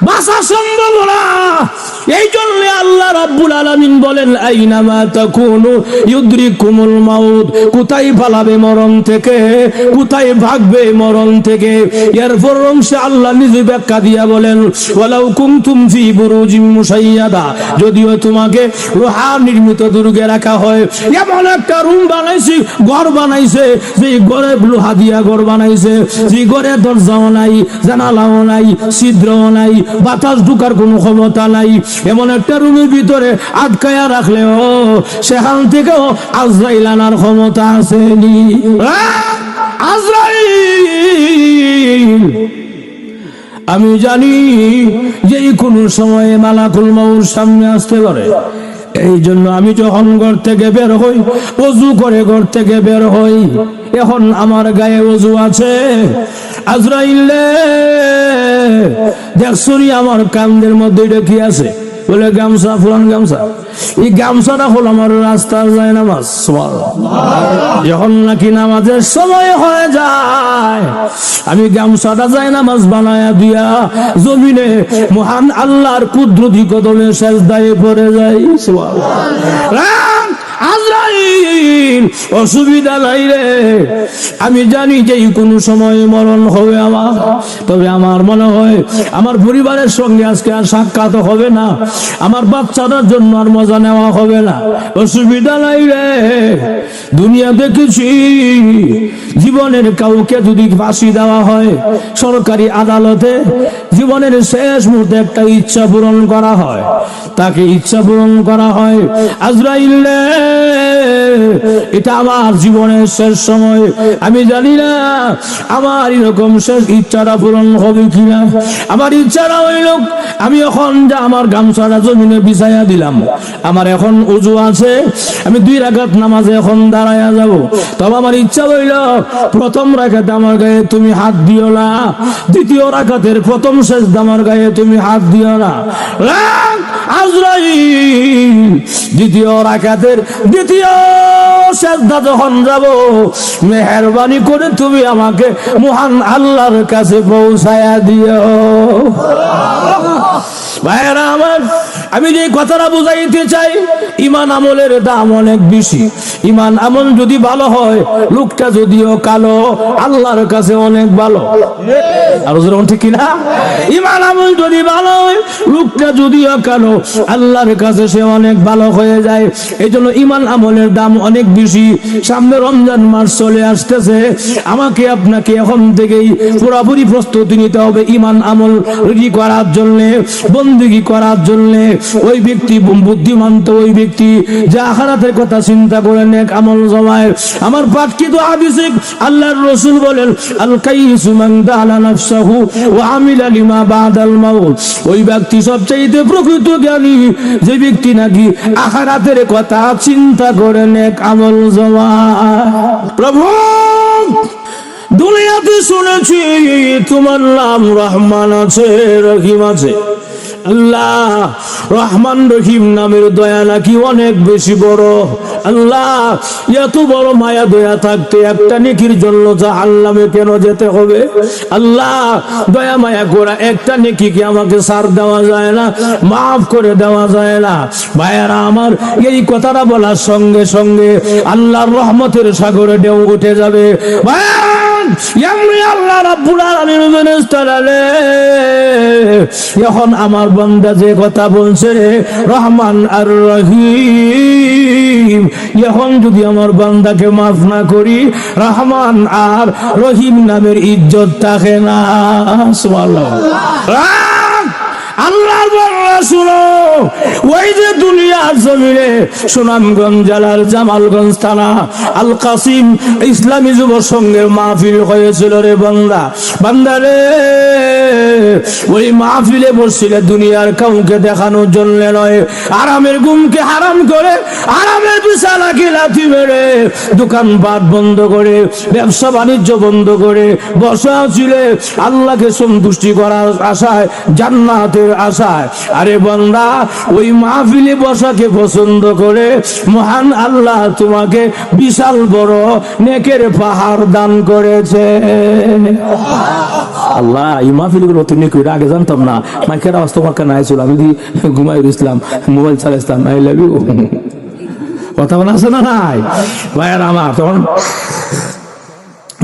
বাঁচা সম্ভব না। এই জন্য আল্লাহ রাব্বুল আলামিন বলেন আইনামা তাকুনু ইউদরিকুমুল মাউত, কোথায় পালাবে মরণ থেকে, কোথায় ভাগবে মরণ থেকে। এরপর অংশে আল্লাহ নিজে ব্যাখ্যা দিয়া বলেন ওয়ালাউ কুনতুম ফি বুরুজিম মুশাইয়াদা, যদিও তোমাকে লোহা নির্মিত দুর্গে রাখা হয়, এমন একটা রুম বানাইছি, ঘর বানাইছে, যে ঘরে লোহা দিয়া ঘর বানাইছে, যে ঘরে দরজাও নাই, জানালাও নাই, ছিদ্রও নাই, বাতাস ঢুকার কোনো ক্ষমতা নাই, এমন একটা রুমের ভিতরে আটকায়া রাখলেও সেখান থেকেও আজরাইল আনার ক্ষমতা আসেনি। আজরাইল আমি জানি যে কোনো সময়ে মালাকুল মউত সামনে আসতে পারে। এই জন্য আমি যখন ঘর থেকে বের হই, ওযু করে ঘর থেকে বের হই, এখন আমার গায়ে ওযু আছে। আজরাইল দেখছুনি আমার কান্দের মধ্যে এটা কি আছে? বলে গামছা, ফুলান গামছা। এই গামছাটা হল আমার রাস্তার যায় নামাজ। যখন নাকি নামাজের সময় হয়ে যায়, আমি গামছাটা যায় নামাজ বানায়া দিয়া জমিনে মহান আল্লাহর কুদরতি কদমে সেজদায় পড়ে যাই। আজরাইল অসুবিধা নাই রে, আমি জানি যে কোন সময় মরণ হবে আমার। তবে আমার মনে হয় আমার পরিবারের সঙ্গে আজকে আর সাক্ষাৎ হবে না, আমার বাচ্চাদের জন্য আর মজা নেওয়া হবে না। অসুবিধা নাই রে, দুনিয়া দেখেছি জীবনের কাউকে যদি ফাঁসি দেওয়া হয় সরকারি আদালতে, জীবনের শেষ মুহূর্তে একটা ইচ্ছা পূরণ করা হয়, তাকে ইচ্ছা পূরণ করা হয়। আজরাইল এটা আমার জীবনের শেষ সময়, আমি জানি না আমার এরকম শেষ ইচ্ছাটা পূরণ হবে কিনা। আমার ইচ্ছাটা হইল আমি এখন যা আমার গামছাটা জমিনে বিছাইয়া দিলাম, আমার এখন ওযু আছে, আমি 2 রাকাত নামাজে এখন দাঁড়াইয়া যাব। তবে আমার ইচ্ছা হইল প্রথম রাকাতে আমার গায়ে তুমি হাত দিও না, দ্বিতীয় রাকাতের প্রথম সেজদা আমার গায়ে তুমি হাত দিও না। আজরাইল দ্বিতীয় রাকাতের দ্বিতীয় সেজদা যখন যাব, মেহেরবানি করে তুমি আমাকে মহান আল্লাহর কাছে পৌঁছায়া দিও। ভাইরা আমার, আমি যে কথাটা বুঝাইতে চাই, ঈমান আমলের দাম অনেক বেশি। ঈমান আমল যদি ভালো হয়, লোকটা যদিও কালো, আল্লাহর কাছে অনেক ভালো। আর যেরকম ঠিক কিনা? ঈমান আমল যদি ভালো হয়, লোকটা যদিও কালো, আল্লাহর কাছে সে অনেক ভালো হয়ে যায়। এই জন্য ঈমান আমলের দাম অনেক বেশি। সামনে রমজান মাস চলে আসতেছে, আমাকে আপনাকে এখন থেকেই পুরোপুরি প্রস্তুতি নিতে হবে ঈমান আমল রেডি করার জন্য, বন্দেগী করার জন্য। ওই ব্যক্তি বুদ্ধিমান তো ওই ব্যক্তি যা আখিরাতের কথা চিন্তা করে নেক আমল জমায়। আমার পাঠকৃত হাদিসে আল্লাহর রাসূল বলেন আল কাইসু মান দানা নাফসাহু ওয়া আমিলা লিমা বাদাল মাউত। ওই ব্যক্তি সবচেয়ে প্রকৃত জ্ঞানী যে ব্যক্তি নাকি আখিরাতের কথা চিন্তা করে নেক আমল জমায়। প্রভু, দুনিয়াতে শুনেছি তোমার নাম রহমান আছে, রহিম আছে। আল্লাহ, রহমান রহিম নামের দয়া নাকি অনেক বেশি বড়। আল্লাহ, এত বড় মায়া দয়া থাকতে একটা নেকির জন্য জাহান্নামে কেন যেতে হবে? আল্লাহ, দয়া মায়া করা একটা নেকিকে আমাকে ছাড় দেওয়া যায় না, মাফ করে দেওয়া যায় না? ভাইয়ারা আমার, এই কথাটা বলার সঙ্গে সঙ্গে আল্লাহর রহমতের সাগরে ঢেউ উঠে যাবে। আল্লাহ রাব্বুল আলামিন এখন আমার বান্দা যে কথা বলছে রহমান আর রহিম, এখন যদি আমার বান্দাকে মাফ না করি, রহমান আর রহিম নামের ইজ্জত থাকে না। সুবহানাল্লাহ। আল্লাহর বান্দা শুনো, ওই যে দুনিয়ার জমিনে সুনামগঞ্জ জেলার জামালগঞ্জ থানা আল কাসিম ইসলামী যুব সংঘের মাহফিল হয়েছিল রে বান্দা। বান্দা রে, ওই মাহফিলে বসছিলে দুনিয়ার কাউকে দেখানোর জন্য নয়, আরামের ঘুমকে হারাম করে, আরামের বিছানাকে লাথি মেরে, দোকানপাট বন্ধ করে, ব্যবসা বাণিজ্য বন্ধ করে বসা ছিলে আল্লাহকে সন্তুষ্টি করার আশায়, জান্নাতের আশায়। আরে বান্দা, ওই মাহফিলে বসাকে পছন্দ করে মহান আল্লাহ তোমাকে বিশাল বড় নেকের পাহাড় দান করেছে। আল্লাহ এই মাহফিলগুলো তুমি আগে জানতাম না, মাইকের আওয়াজ তোমার কানে আইছিল, আমি ঘুমাই ইসলাম, মোবাইল চালাইছিলাম, আই লাভ ইউ, কথা বলা আছে না নাই ভাইয়ার আমার। তখন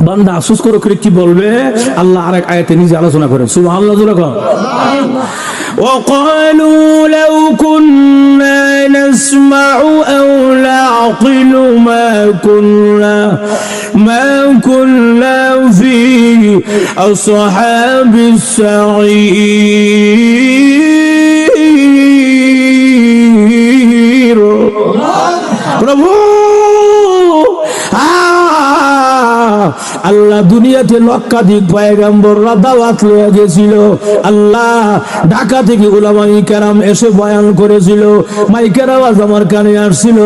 বান্দা আফসোস করে কি বলবে, আল্লাহ আরেক আয়াতে নিজে আলোচনা করেন, সুবহানাল্লাহ জোরে কর। وقالوا لو كنا نسمع أو نعقل ما كنا في أصحاب السعير প্রভু আল্লাহ দুনিয়াতে লক্ষাধিক পয়গম্বররা দাওয়াত লয়ে গেছিল, আল্লাহ ঢাকা থেকে উলামায়ে কেরাম এসে বয়ান করেছিল, মাইকের আওয়াজ আমার কানে আসছিল,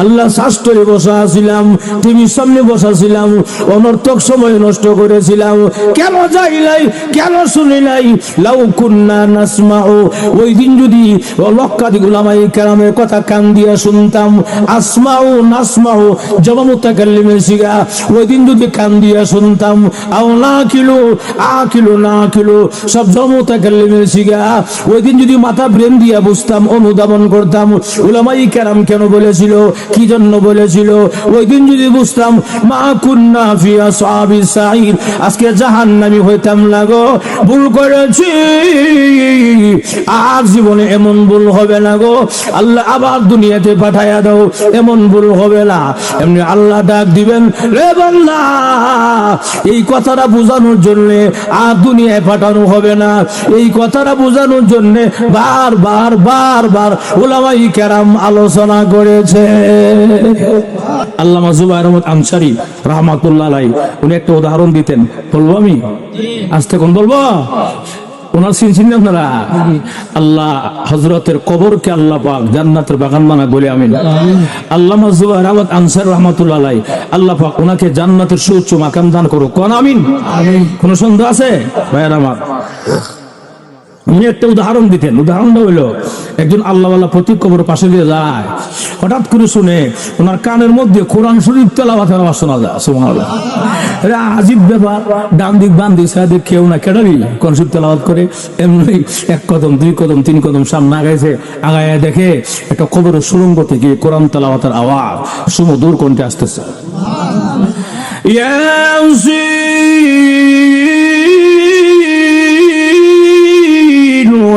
আল্লাহ শাস্ত্রে বসা ছিলাম, টিভির সামনে বসা ছিলাম, অনর্থক সময় নষ্ট করেছিলাম, কেন যাই নাই, কেন শুনি নাই? লাউ কুন্না নাসমাউ, ওই দিন যদি লক্ষাধিক উলামায়ে কেরামের কথা কান দিয়া শুনতাম, আসমাউ নাসমাউ জবাব মুতাকাল্লিমের সিগা, ওই দিন যদি কান দিয়া শুনতাম, আও না কিলো আকিলো না কিলো সব জমতাকাল্লিমের সিগা, ওই দিন যদি মাথা ব্রেন দিয়া বুঝতাম, অনুধাবন করতাম উলামায়ে কেরাম কেন বলেছিল, কি জন্য বলেছিল, ওই দিন যদি বুঝতাম, মা কুন্না ফি আসহাবিস সাইর, আজকে জাহান্নামী হইতাম না গো, ভুল করেছি, আর জীবনে এমন ভুল হবে না গো, আল্লাহ আবার দুনিয়াতে পাঠায়া দাও, এমন ভুল হবে না। এমনি আল্লাহ ডাক দিবেন, রে বান্দা, এই কথাটা বোঝানোর জন্য আর দুনিয়ায় পাঠানো হবে না, এই কথাটা বোঝানোর জন্য বারবার বারবার উলামায়ে কেরাম আলোচনা করেছে। আল্লামা জুবায়ের আহমদ আনসারী রাহমাতুল্লাহ আলাইহি উনি একটা উদাহরণ দিতেন, বলবো আমি আজকে কোন বলবো, ওনার চিনছেন আপনারা? আল্লাহ হযরতের কবরকে আল্লাহ পাক জান্নাতের বাগান বানা বলে আমিন। আল্লামা জুবায়ের আহমদ আনসারী রাহমাতুল্লাহ আলাইহি, আল্লাহ পাক ওনাকে জান্নাতের সুউচ্চ মাকাম দান করুক, কোন আমিন। কোন সন্দেহ আছে ভাইরা আমার? উনি একটা উদাহরণ দিতেন, উদাহরণটা হইল একজন আল্লাহওয়ালা প্রতি কবর পাশে দিয়ে যায়, হঠাৎ করে শুনে ওনার কানের মধ্যে কোরআন শরীফ তেলাওয়াতের আওয়াজ শোনা যায়, সুবহানাল্লাহ। আজীব ব্যাপার, ডান দিক বাম দিক সাইড দিক কেউ না কেডারি কোরআন শরীফ তেলাওয়াত করে, এমনি এক কদম দুই কদম তিন কদম সামনে আগাইছে, আগায় দেখে একটা কবরের সুড়ঙ্গ থেকে কোরআন তেলাওয়াতের আওয়াজ সুমধুর কণ্ঠে আসতেছে,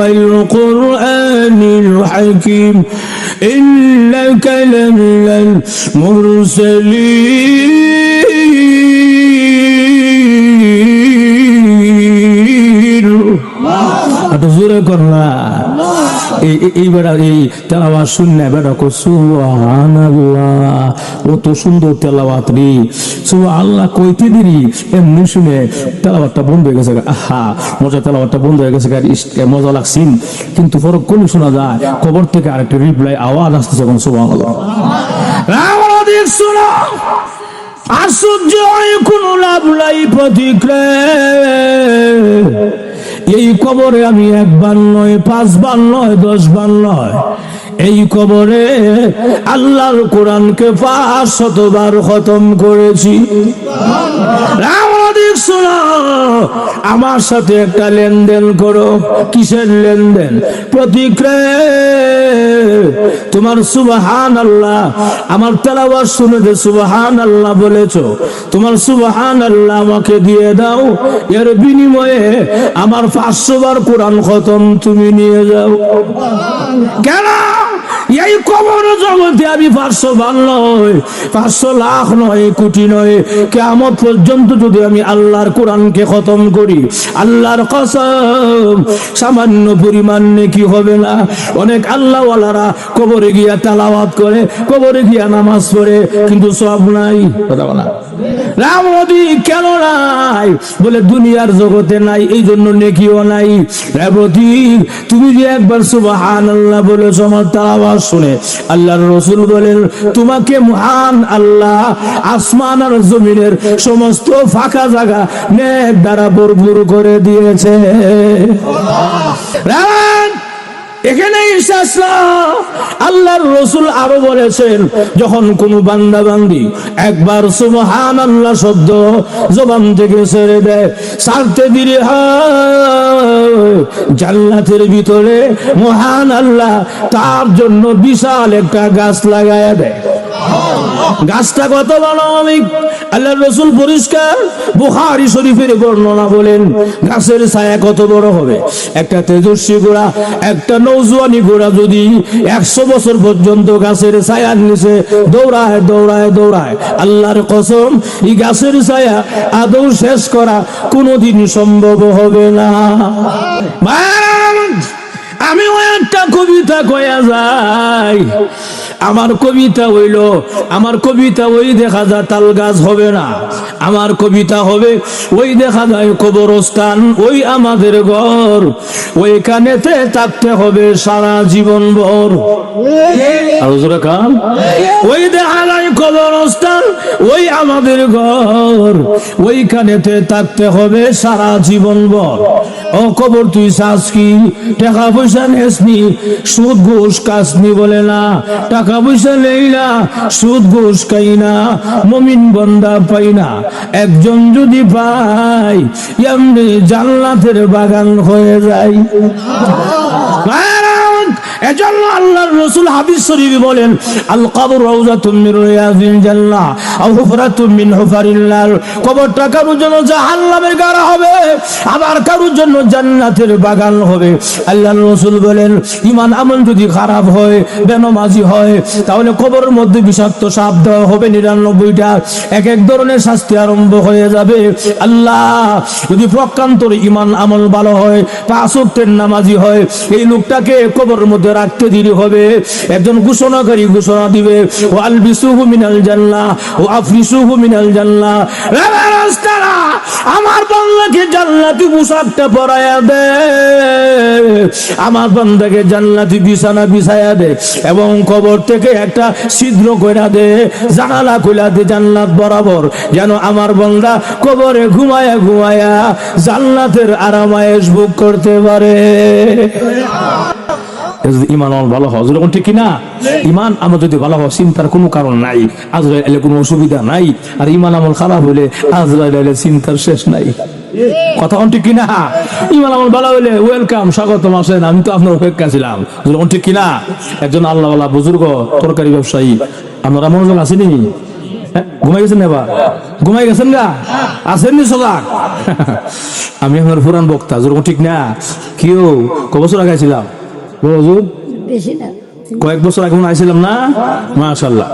والقرآن الحكيم إنك لمن المرسلين জোরে করলা এই বেড়া এই তেলাওয়াত শুননা বেড়া কো সুবহানাল্লাহ, কত সুন্দর তেলাওয়াত রে, সুবহানাল্লাহ কইতে দিরি এমনি শুনে তেলাওয়াতটা বন্ধ হয়ে গেছে, আহা মজা, তেলাওয়াতটা বন্ধ হয়ে গেছে, মজা লাগছে, কিন্তু ফরক কোন শোনা যায়, কবর থেকে আরেকটা রিপ্লাই আওয়াজ আসতেছে, কোন সুবহানাল্লাহ। আমরা দেখছো না আশ্চর্য কোন লাভ নাই প্রতিক্রিয়া, এই কবরে আমি একবার নয়, পাঁচবার নয়, 10 বার নয়, এই কবরে আল্লাহর কোরআনকে 500 বার খতম করেছি। আমার সাথে একটা লেনদেন করো, কিসের লেনদেন? প্রতিক্রিয়া, তোমার সুবহানাল্লাহ, আমার তেলাওয়াত শুনে যে সুবহানাল্লাহ বলেছো, তোমার সুবহানাল্লাহ আমাকে দিয়ে দাও, এর বিনিময়ে আমার 500 বার কোরআন খতম তুমি নিয়ে যাও। কেন? এই কবর জগতে আমি 500 বার নয়, 500 লাখ নয়, কোটি নয়, কিয়ামত পর্যন্ত যদি আমি আল্লাহর কোরআনকে খতম করি, আল্লাহর কসম সামান্য পরিমাণ নেকি হবে না। অনেক আল্লাহওয়ালারা কবরে গিয়া তেলাওয়াত করে, কবরে গিয়া নামাজ পড়ে, কিন্তু সওয়াব নাই, কথা বলা রাম নদী কেন নাই? বলে দুনিয়ার জগতে নাই, এই জন্য নেকিও নাই। প্রতীক তুমি যে একবার সুবহানাল্লাহ বলেছ, আমার তার আওয়াজ শুনে আল্লাহর রাসূল বলেন, তোমাকে মহান আল্লাহ আসমান আর জমিনের সমস্ত ফাঁকা জায়গা নেক দ্বারা ভরপুর করে দিয়েছে। এখানে আল্লাহর রাসূল আরো বলেছেন, যখন কোন বান্দা বান্দি একবার সুবহানাল্লাহ শব্দ জবান থেকে ছেড়ে দেয়, ছাড়তে দেরি হয়, জান্নাতের ভিতরে মহান আল্লাহ তার জন্য বিশাল একটা গাছ লাগায়া দেয়। গাছটা কত বড়? আল্লাহর রাসূল পরিষ্কার বুখারী শরীফের বর্ণনা বলেন, গাছের ছায়া কত বড় হবে? একটা তেজস্বী ঘোড়া, একটা নওজোয়ানি ঘোড়া যদি 100 বছর পর্যন্ত গাছের ছায়ার নিচে দৌড়ায় দৌড়ায় দৌড়ায়, আল্লাহর কসম এই গাছের ছায়া আদৌ শেষ করা কোনোদিন সম্ভব হবে না। আমি ওই একটা কবিতা কয়া যাই, আমার কবিতা হইল, আমার কবিতা ওই দেখা যায় তাল গাছ হবে না, আমার কবিতা হবে ওই দেখা যায় কবরস্থান, ওই আমাদের ঘর, ওইখানেতে থাকতে হবে সারা জীবন ভর। ওই দেখা যায় কবরস্থান, ওই আমাদের ঘর, ওইখানেতে থাকতে হবে সারা জীবন ভর। ও কবর তুই চাস কি? টাকা পয়সা নেসনি, সুদ ঘুষ কাসনি বলে না, টাকা পয়সা নেই না, সুদ ঘুষ খাই না, মুমিন বান্দা পাই না, একজন যদি পাই এমনি জান্নাতের বাগান হয়ে যায়। এজন্য আল্লাহর রাসূল হাদিস শরীফে বলেন, আল কবর রাউযাতুম মিন রিয়াযিল জান্নাহ আও হুফরাতুম মিন হুফারিল নার। কবরটা কারোর জন্য জাহান্নামের গাড়া হবে, আবার কারোর জন্য জান্নাতের বাগান হবে। আল্লাহর রাসূল বলেন, ঈমান আমল যদি খারাপ হয়, বেনামাজি হয়, তাহলে কবরের মধ্যে বিষাক্ত সাপ দেওয়া হবে 99টা, এক এক ধরনের শাস্তি আরম্ভ হয়ে যাবে। আল্লাহ যদি প্রকান্তরে ঈমান আমল ভালো হয়, 5 ওয়াক্তের নামাজি হয়, এই লোকটাকে কবরের মধ্যে রাখতে দেরি হবে। একজন ঘোষণাকারী ঘোষণা দিবে, ও আলবিসুহু মিনাল জান্নাহ ও আফরিসুহু মিনাল জান্নাহ, আমার বান্দাকে জান্নাতি পোশাকটা পরায়া দে, আমার বান্দাকে জান্নাতি বিছানা বিছায়া দে, এবং কবর থেকে একটা ছিদ্র কইরা দে, জানালা কইরা দে জান্নাত বরাবর, যেন আমার বান্দা কবরে ঘুমায়া ঘুমায়া জান্নাতের আরামায়েশ ভোগ করতে পারে। ঈমান আমল ভালো হয়, যখন ঠিক কিনা? ঈমান আমল যদি ভালো হয়, চিন্তার কোনো কারণ নাই, আজরাইল এলে কোনো অসুবিধা নাই, আর ঈমান আমল খারাপ হলে আজরাইল এলে চিন্তার শেষ নাই। কথা কোন ঠিক কিনা? ঈমান আমল ভালো হলে ওয়েলকাম, স্বাগতম, আসেন, আমি তো আপনার অপেক্ষা ছিলাম। যখন ঠিক কিনা? একজন আল্লাহওয়ালা বুজুর্গ তরকারি ব্যবসায়ী, আপনারা মনোযোগ আসেনি? ঘুমাই গেছেন এবার? ঘুমাই গেছেন গা? আসেননি সজাগ? আমি আপনার পুরান বক্তা, যখন ঠিক না? কেউ কবছর আগাইছিলাম কয়েক বছর আগে আইছিলাম না? মাশাআল্লাহ,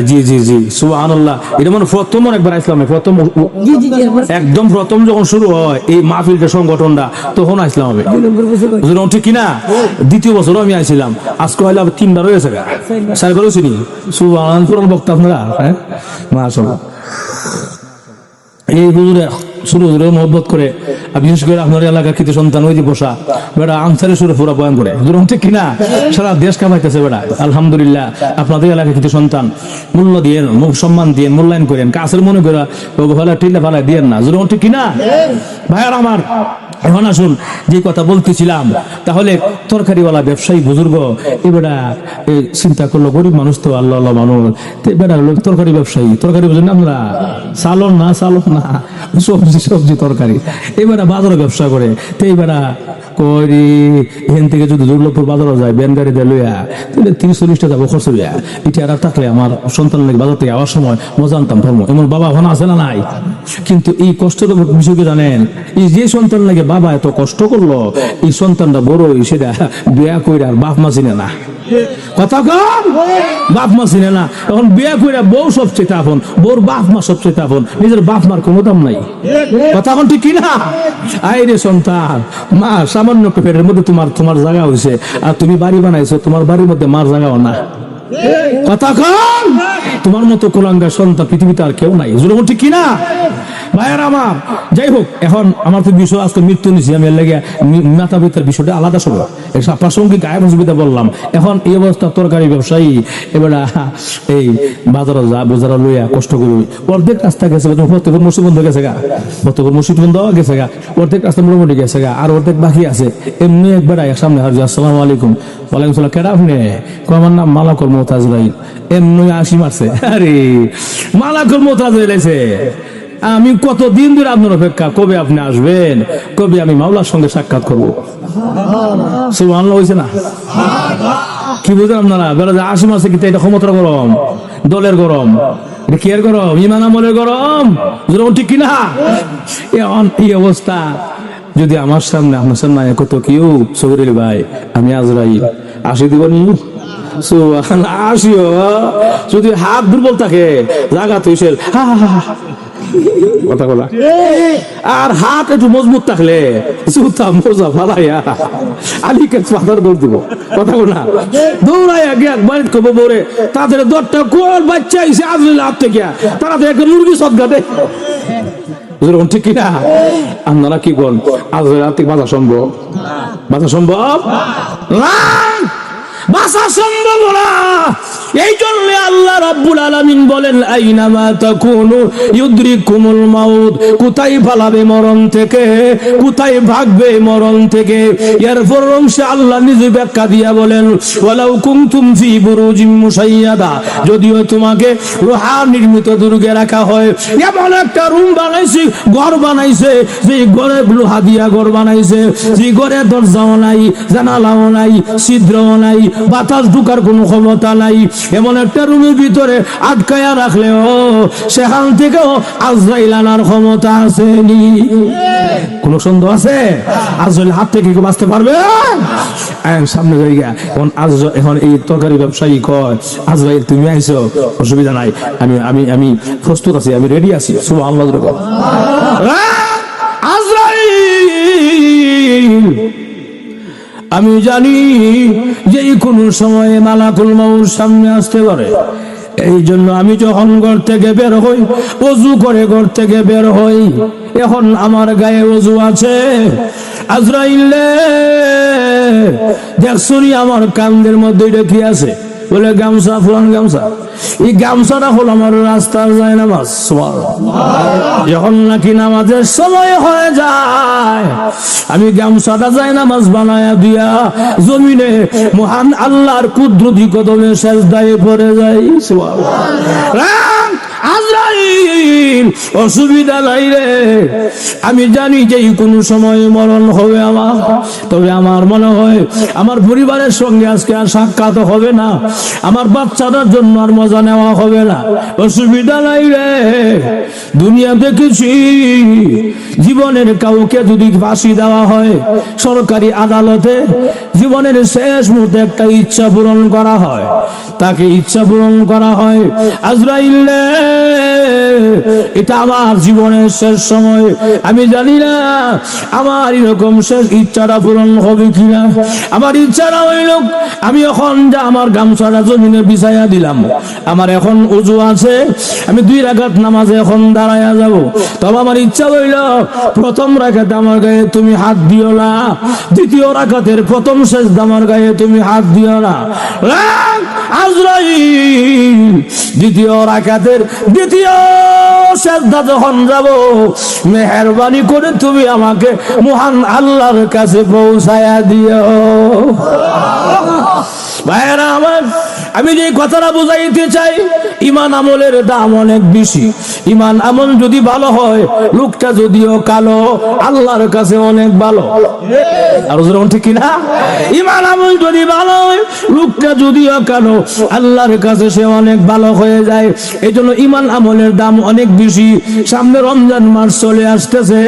জি জি জি, সুবহানাল্লাহ। এটা মানে প্রথম একবার আইছিলাম, প্রথম একদম প্রথম যখন শুরু হয় এই মাহফিলটা সংগঠনটা, তখন আইছিলাম আমি, ঠিক কিনা? দ্বিতীয় বছরও আমি আইছিলাম, আজকে হইলে আবার 3বার হয়েছে, 4বার হয়েছি নি। সুবহানাল্লাহ, পুরান বক্তা আপনারা, হ্যাঁ মাশাআল্লাহ। এই হুজুরে শুরু মহব্বত করে, বিশেষ করে আপনার এলাকার কৃতি সন্তান ওই যে বসা বেড়া আনসারের সুরে পুরা বয়ান করে, ঠিক কিনা? সারা দেশ কামাইতেছে বেড়া, আলহামদুলিল্লাহ। আপনাদের এলাকার কৃতি সন্তান মূল্য দিয়ে, সম্মান দিয়ে, মূল্যায়ন করেন, কাছের মনে করে টিল্লা ফালাই দিয়ে না, ঠিক কিনা? ভাইয়ার আমার, এখন আসুন যে কথা বলতেছিলাম, তাহলে তরকারিওয়ালা ব্যবসায়ী বুজুর্গ এবারে চিন্তা করলো, গরিব মানুষ তো, আল্লাহ আল্লাহ মানুষ, বেড়া লোক তরকারি ব্যবসায়ী, তরকারি বুঝলেন আমরা, চালন না সবজি সবজি তরকারি, এবারে বাজারে ব্যবসা করে, তো এইবারা করি এখান থেকে যদি দুর্লভপুর বাজারও যায় ব্যান গাড়ি দিয়ে লইয়া, তাহলে 30-40 টাকা খরচ হইয়া, এটা আর থাকলে আমার সন্তান লাগে বাজার থেকে আওয়ার সময় মজা আনতাম ধর্ম, এমন বাবা ভানা আছে না নাই? কিন্তু এই কষ্টের বিষয়কে জানেন, এই যে সন্তান লাগে বাবা এত কষ্ট করলো, এই সন্তানটা বড় সেটা বিয়া কইরা আর বাপ মা চিনে না, কথা কম, বাপ মা চিনে না, এখন বিয়া কইরা বউ সবচেয়ে আপন, বউর বাপ মা সবচেয়ে আপন, নিজের বাপ মার কোনো দাম নাই, কথা এখন ঠিক কিনা? আইরে সন্তান, মা সামান্য পেটের মধ্যে তোমার জায়গা হয়েছে, আর তুমি বাড়ি বানাইছো, তোমার বাড়ির মধ্যে মার জায়গাও না, কথা কন। তোমার মতো কুলাঙ্গার সন্তান পৃথিবীতে আর কেউ নাই, জোরে ঠিক কিনা ভাইয়ার আমার। যাই হোক, এখন আমার তো বিষয় আজকে মৃত্যু নিছি, আমি এর লাগে মাথা পিতার বিষয়টা আলাদা সব প্রাসঙ্গিক গায়ে সুবিধা বললাম। এখন এই অবস্থা তরকারি ব্যবসায়ী এবার এই বাজারে যা বোঝারা লইয়া কষ্ট করি, অর্ধেক রাস্তা গেছে, ফতেপুর মসজিদ বন্ধ গেছে গা, ফতেপুর মসজিদ বন্ধ গেছে গা, অর্ধেক রাস্তা মোটামুটি গেছে গা, আর অর্ধেক বাকি আছে। এমনি একবার সামনে হার আসসালামু আলাইকুম, ওয়ালাইকুম সালাম, কেডা আপনি? আমার নাম মালাকুল মোতাজ ভাই। এমনি আসি মারছে, আরে মালাকুল মোতাজ হয়েছে। আমি কতদিন ধরে আপনার অপেক্ষা, কবে আপনি আসবেন, কবে আমি মাওলার সঙ্গে সাক্ষাৎ করবো। সুবহানাল্লাহ হয়েছে না? কি বুঝলেন আপনারা? বেলা আসি মাসে কিন্তু এটা ক্ষমতার গরম, দলের গরম, এটা কি এর গরম? ইমান আমলের গরম, ঠিক কিনা? এই অবস্থা যদি আমার সামনে আপনার সামনে কত কেউ সগরিল ভাই, আমি আজরাইল আসি দিবনি, আসিও যদি হাত দুর্বল থাকে জাগা তুইছে কথা বলা, আর হাত একটু মজবুত থাকলে জুতা মোজা ফালাইয়া আলীকে পাথর দৌড় দিব, কথা বলা দৌড়াইয়া গিয়া বাড়িতে কব বরে তাদের দরটা কোন বাচ্চা এসে আজরাইল হাত থেকে তারা তো একটা মুরগি সদগা দেয়, ঠিক কিনা? আপনারা কি বল? আজরাইল হাত থেকে বাঁচা সম্ভব? বাঁচা সম্ভব না, বাঁচা সম্ভব না। এই জন্য আল্লাহ রাব্বুল আলামিন বলেন আইনামা তাকুনু ইউদরিকুমুল মাউত, কোথায় পালাবে মরণ থেকে, কোথায় ভাগবে মরণ থেকে। এরপর অংশে আল্লাহ নিজে ব্যাখ্যা দিয়া বলেন ওয়ালাউ কুনতুম ফি বুরুজিম মুশাইয়াদা, যদিও তোমাকে লোহা নির্মিত দুর্গে রাখা হয়, এমন একটা রুম বানাইছে, ঘর বানাইছে, যে ঘরে লোহা দিয়া ঘর বানাইছে, যে ঘরে দরজাও নাই, জানালাও নাই, ছিদ্রও নাই, বাতাস ঢুকার কোনো ক্ষমতা নাই, এমন একটা রুমের ভিতরে আটকায়া রাখলেও সেখান থেকেও আজরাইল আনার ক্ষমতা আছে নি? কোন সন্দেহ আছে? আজরাইল হাত থেকে কি বাঁচতে পারবে? সামনে জায়গা এখন এখন এই তরকারি ব্যবসায়ী কয় আজরাইল তুমি আইছো, অসুবিধা নাই, আমি আমি আমি প্রস্তুত আছি, আমি রেডি আছি। সুবহানাল্লাহ। আজরাইল আমি জানি যে কোনো সময়ে মালাকুল মাউত সামনে আসতে পারে, এই জন্য আমি যখন ঘর থেকে বের হই, ওযু করে ঘর থেকে বের হই, এখন আমার গায়ে ওযু আছে। আজরাইল দেখছুনি আমার কান্দের মধ্যে এটা কি আছে? বলে গামছা, ফুলান গামছা। এই গামছাটা হলো আমার রাস্তার যায় নামাজ। যখন নাকি নামাজের সময় হয়ে যায়, আমি গামছাটা যায় নামাজ বানায়া দিয়া জমিনে মহান আল্লাহর কুদরতি কদমে সেজদায় পড়ে যাই। আজরাইল অসুবিধা নাই রে, আমি জানি যে কোনো সময় মরণ হবে আমার, তবে আমার মনে হয় আমার পরিবারের সঙ্গে আজকে আর সাক্ষাৎ হবে না, আমার বাচ্চাদের জন্য আর মজা নেওয়া হবে না। অসুবিধা নাই রে, দুনিয়া দেখেছি জীবনের কাউকে যদি ফাঁসি দেওয়া হয় সরকারি আদালতে, জীবনের শেষ মুহূর্তে একটা ইচ্ছা পূরণ করা হয়, তাকে ইচ্ছা পূরণ করা হয়। আজরাইল এটা আমার জীবনের শেষ সময়, আমি জানি না আমার এরকম শেষ ইচ্ছাটা পূরণ হবে কিনা। আমার ইচ্ছাটা হইল আমি এখন যা আমার গামছাটা জমিনে বিছাইয়া দিলাম, আমার এখন ওযু আছে, আমি 2 রাকাত নামাজে এখন দাঁড়াইয়া যাব। তবে আমার ইচ্ছা হইল প্রথম রাকাতে আমার গায়ে তুমি হাত দিও না, দ্বিতীয় রাকাতের প্রথম সেজদা আমার গায়ে তুমি হাত দিও না। আজরাইল দ্বিতীয় রাকাতের দ্বিতীয় সেজদা যখন যাব, মেহেরবানি করে তুমি আমাকে মহান আল্লাহর কাছে পৌঁছায়া দিও। ভাইরা আমার, আমি যে কথাটা বুঝাইতে চাই, ইমান আমলের দাম অনেক বেশি। ইমান আমল যদি ভালো হয়, লোকটা যদিও কালো, আল্লাহর কাছে অনেক ভালো। আর ঠিক কিনা? ইমান আমল যদি ভালো হয়, লোকটা যদিও কালো, আল্লাহর কাছে সে অনেক ভালো হয়ে যায়। এই জন্য ইমান আমলের দাম অনেক বেশি। সামনে রমজান মাস চলে আসতেছে,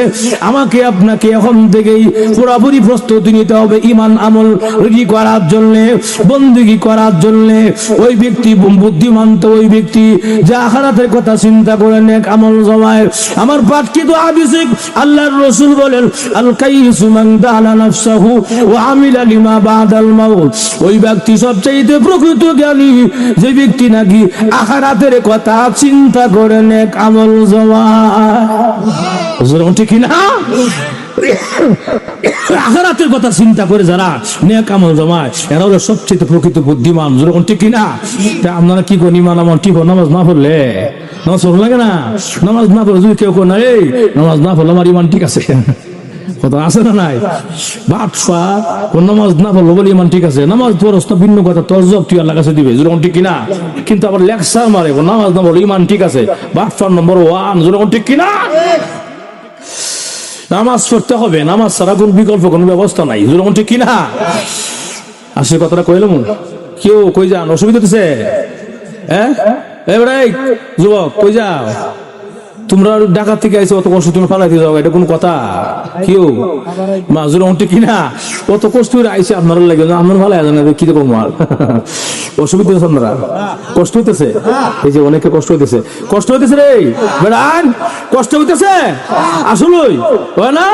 আমাকে আপনাকে এখন থেকেই পুরোপুরি প্রস্তুতি নিতে হবে ইমান আমল রেডি করার জন্য। বন্দেগী করার জন্য, ওই ব্যক্তি বুদ্ধিমান তো ওই ব্যক্তি যে আখিরাতের কথা চিন্তা করে নেক আমল জমায়। আমার পাঠকিত হাদিসে আল্লাহর রাসূল বলেন, আল কাইয়িসু মান দানা নাফসাহু ওয়া আমিলা লিমা বাদাল মাউত। ওই ব্যক্তি সবচেয়ে প্রকৃত জ্ঞানী যে ব্যক্তি নাকি আখিরাতের কথা চিন্তা করে নেক আমল জমায়। বুঝলেন ঠিক না? আখিরাতের কথা চিন্তা করে যারা নেক আমল জমায় এরা হলো সবচেয়ে প্রকৃত বুদ্ধিমান। যেরকম ঠিক না? তা আপনারা কি করেন? ইমান আমল ঠিক নামাজ না পড়লে নামাজ পড়া লাগে না? নামাজ না পড়লে যদি কেউ কোন এই নামাজ না পড়লে আমার ইমান ঠিক আছে, কথা আছে না নাই? বাদশা কোন নামাজ না পড়লো বলে ইমান ঠিক আছে? নামাজ পড়স না ভিন্ন কথা, তোর জব তুই আল্লাহর কাছে দিবে। যেরকম ঠিক কিনা? কিন্তু আবার লেকচার মারে নামাজ না পড়লো ইমান ঠিক আছে, বাদশার নম্বর 1। যেরকম ঠিক কিনা? নামাজ পড়তে হবে, নামাজ ছাড়া কোন বিকল্প কোন ব্যবস্থা নাই। যেরকম ঠিক কিনা? আসলে কথাটা কইলাম, কেউ কই যান? অসুবিধা হচ্ছে? হ্যাঁ এবারে যুবক কই যাও? তোমরা ঢাকা থেকে আইছো, অত কষ্ট তুমি ফালাইতে যাও, এটা কোন কথা? কেউ মাজুর ঠিক কিনা? কত কষ্ট আইসে আপনার লাগে, আপনার ভালো আছে না? কি রকম মাল অসুবিধা হচ্ছে? আপনারা কষ্ট হইতেছে? এই যে অনেকে কষ্ট হইতেছে, কষ্ট হইতেছে রে বেড়ান, কষ্ট হইতেছে আসলে হয় না?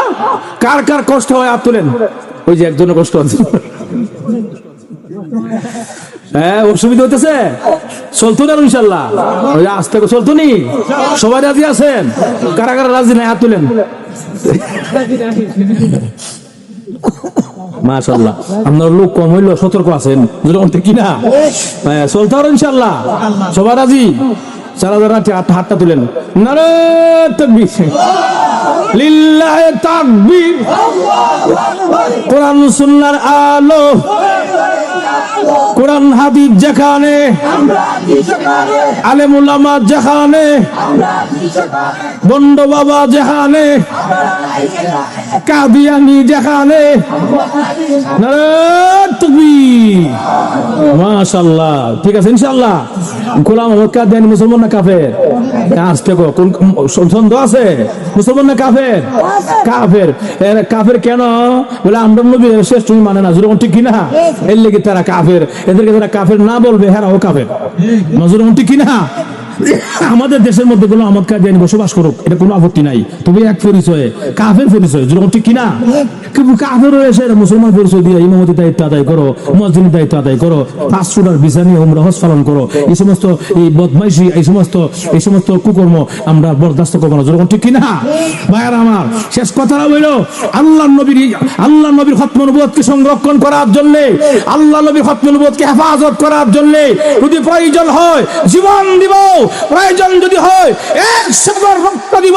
কার কার কষ্ট হয় হাত তোলেন। ওই যে একজনের কষ্ট আছে। হ্যাঁ অসুবিধা হইতেছে? চলতো না ইনশাল্লাহ? ওই আজ থেকে চলতো নি? সবাই রাজি আছেন? কারা কারা রাজি নাই হাত তুলেন। মাশাআল্লাহ, আপনার লোক কম হইলো সতর্ক আছেন। যেরকম ঠিক কিনা? চলতে পারো ইনশাল্লাহ? সবাই রাজি? 4000 হাতটা তুলেন। নারে তাকবীর, লিল্লাহি তাকবীর। কোরআন সুন্নাহর আলো, কোরআন হাদিস যেখানে, আলেম উলামা যেখানে, বন্ড বাবা যেখানে, কাদিয়ানি যেখানে, নারে তাকবীর। মাশাআল্লাহ, ঠিক আছে ইনশাআল্লাহ। গোলাম মোহাম্মদ কাদিয়ানি মুসলমান না কাফের? আসতে কোন সন্দেহ আছে? মুসলমান না কাফের? কাফের। কাফের কেন? বলে আমরা নবীর শ্রেষ্ঠ মানে না। যেরকম ঠিক কিনা? এর লেগে তারা কাফের, এদেরকে তারা কাফের না বলবে, হ্যাঁ ও কাফের। যেরকম ঠিক কিনা? আমাদের দেশের মধ্যে গোলাম মোহাম্মদ কাদিয়ানি বসবাস করুক, এটা কোনো আপত্তি নাই, তবে এক পরিচয়ে কাফের পরিচয়। যেরকম ঠিক কিনা? কিন্তু কাফের এসে মুসলমান পরিচয় দিয়ে ইমামতির দায়িত্ব আদায় করো, মসজিদের দায়িত্ব আদায় করো, 5 ফুটার ভিসা নিয়ে উমরা হজ পালন করো, এই সমস্ত এই বদমাইশি, এই সমস্ত কুকর্ম আমরা বরদাস্ত করবো না। যেরকম ঠিক কিনা? ভাইয়ার আমার, শেষ কথাটা হইল আল্লাহ নবীর খতমে নবুয়তকে সংরক্ষণ করার জন্য, আল্লাহ নবীর খতমে নবুয়তকে হেফাজত করার জন্য যদি প্রয়োজন হয় জীবন দিব, প্রয়োজন যদি হয় 100 রক্ত দিব,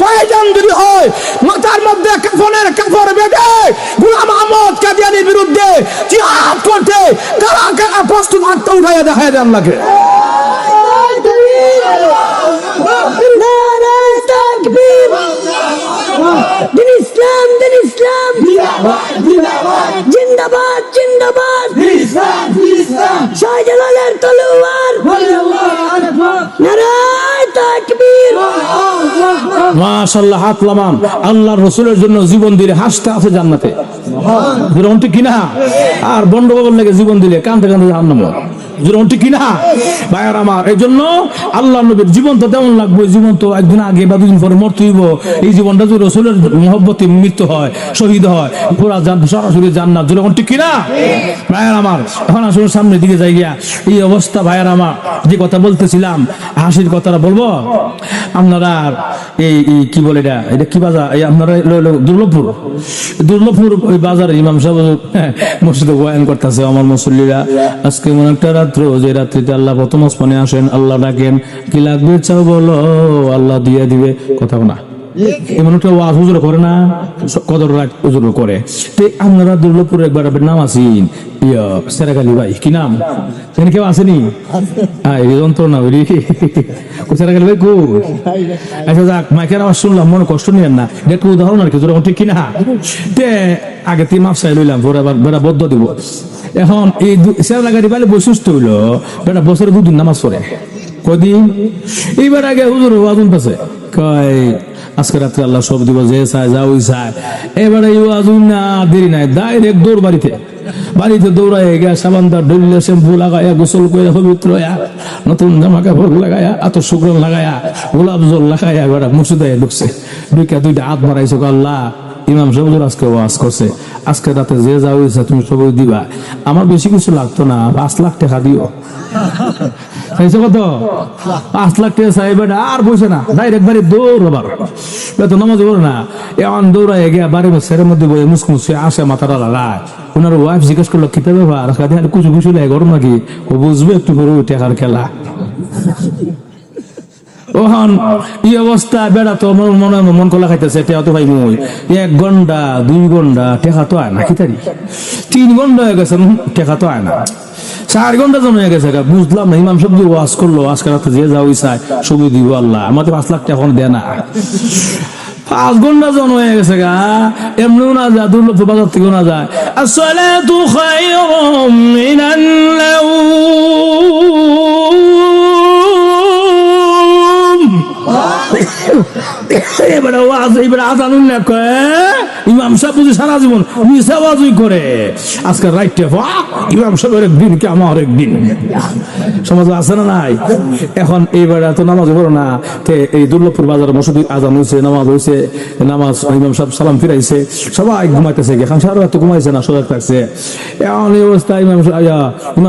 প্রয়োজন যদি হয় মাথার মধ্যে কাফনের কাপড় বেঁধে গোলাম মোহাম্মদ কাদিয়ানির বিরুদ্ধে জিহাদ করতে কারা কারা প্রস্তুত হাত উঠাইয়া দেখায় দেন আল্লাহকে। দিন ইসলাম, দিন ইসলাম জিন্দাবাদ, জিন্দাবাদ। শাহজালালের তলোয়ার, নারায়ে তাকবীর। মাশাআল্লাহ, হাত লামান। আল্লাহর রাসূলের জন্য জীবন দিলে হাসতে আছে জান্নাতে। যেরকম ঠিক কিনা? আর বন্ড বাবার লাগে জীবন দিলে কাঁদতে কাঁদতে জাহান্নাম। যেরকম ঠিক কিনা? ভাইয়ার আমার, এই জন্য আল্লাহ নবীর জীবন তো তেমন লাগবে, জীবন তো একদিন আগে বা দুদিন পরে মরতে হইব। এই জীবনটা যদি রাসূলের মহব্বতে মৃত্যু হয়, শহীদ হয়, পুরা সরাসরি জান্নাত। যেরকম ঠিক কিনা? ভাইয়ার আমার, এখন আসলে সামনের দিকে যাই গিয়া এই অবস্থা। ভাইয়ার আমার, যে কথা বলতেছিলাম হাসির কথাটা বলবো। আপনারা এই কি বলে এটা কি বাজার? এই আপনারা দুর্লভপুর ওই বাজারে ইমাম সাহেব মসজিদে বয়ান করতেছে। আমার মুসল্লিরা, আজকে মনে একটা রাত্র, যে রাত্রিতে আল্লাহ প্রথম আসমানে আসেন, আল্লাহ ডাকেন, কি লাগবে চাও বলো, আল্লাহ দিয়ে দিবে। কথা না, এমন একটা ওয়াজ হুজুর করে না, কদর রাত হুজুর করে। তো আপনারা দুর্লভপুরে একবার নাম আছেন সেরাগালি ভাই, কি নাম? সেখানে কেউ আসেনি? যন্ত্রণা সেরাগালি ভাই কো? আচ্ছা যাক, মাইকের আওয়াজ শুনলাম, মনে কষ্ট নিয়েন না, এটা উদাহরণ আর কি। যেরকম ঠিক কিনা? আগে তুই মাপ চাই লইলাম, পরে আবার বেড়া বদ্ধ দিব। এখন এই সেরাগালি বাইলে বৈশিষ্ট্য হইলো বেটা বছরে 2 দিন নামাজ পড়ে। কদিন? এইবার আগে হুজুর ওয়াজুন পাশে কয় আজকে রাত্রে আল্লাহ সব দিব, যে চায় যা ওই চায়। এবারে না দেরি নাই, ডাইরেক্ট দৌড় বাড়িতে দৌড়ায় গিয়া সাবানটা ডলিলে শ্যাম্পু লাগাইয়া গোসল করে পবিত্র হইয়া নতুন জামা কাপড় লাগাইয়া আতর শুকনো লাগাইয়া গোলাপ জল লাগাইয়া এবার মসজিদে ঢুকছে, ঢুকে দুইটা হাত মারাইছে, আল্লাহ ইমাম সাহেব আজকে ওয়াজ করছে, আজকে রাতে যে যা হয়েছে তুমি সবাই দিবা, আমার বেশি কিছু লাগতো না, 5 লাখ টাকা দিও। কত 5 লাখ টাকা চাই বেটা, আর বসে না, ডাইরেক্ট বাড়ি দৌড়, আবার তো নামাজ পড়ে না, এমন দৌড়ায় গিয়া বাড়ি ছেড়ের মধ্যে বই মুসমুসে আসে, মাথাটা লাগায়। ওনার ওয়াইফ জিজ্ঞেস করলো কি ব্যাপার, কুচু কুচু লাগে গরম নাকি, ও বুঝবে একটু করে ওই টাকার খেলা। ওহন এই অবস্থা, বেড়া তো মনে মন কলা খাইতেছে, টেকা তো ভাই মই 1 ঘন্টা 2 ঘন্টা টেকা তো আয় না, কি তারি 3 ঘন্টা হয়ে গেছে, টেকা তো আয় না, 4 ঘন্টা জন হয়ে গেছে। বুঝলাম না, ইমাম সাহেব ওয়াজ করলো আজকে রাতে যে যা ওই চায় সবই দিব আল্লাহ, আমাদের 5 লাখ টাকা এখন দেয় না। 5 ঘন্টা জন হয়ে গেছে গা, এমনিও না যায়, দুর্লভ বাজার থেকেও না যায়। আসসালাতু খায়রুম মিনান নাওম। এবারে আজান উল্লেখ করে ইমাম সাহেব বুঝি সারা জীবন মিশা ওয়াজই করে, আজকে রাইটে ইমাম সাহেবের একদিন কি আমার একদিন, সমাজ আছে না নাই? এখন এইবারে তো নামাজ পড়ো না, এই দুর্লভপুর বাজারে মসজিদ আজান হয়েছে, নামাজ হয়েছে, নামাজ ইমাম সাহেব সালাম ফিরাইছে, সবাই ঘুমাইতেছে, এখন সারা রাত ঘুমাইছে না, সজাগ থাকছে। এমন এই অবস্থা ইমাম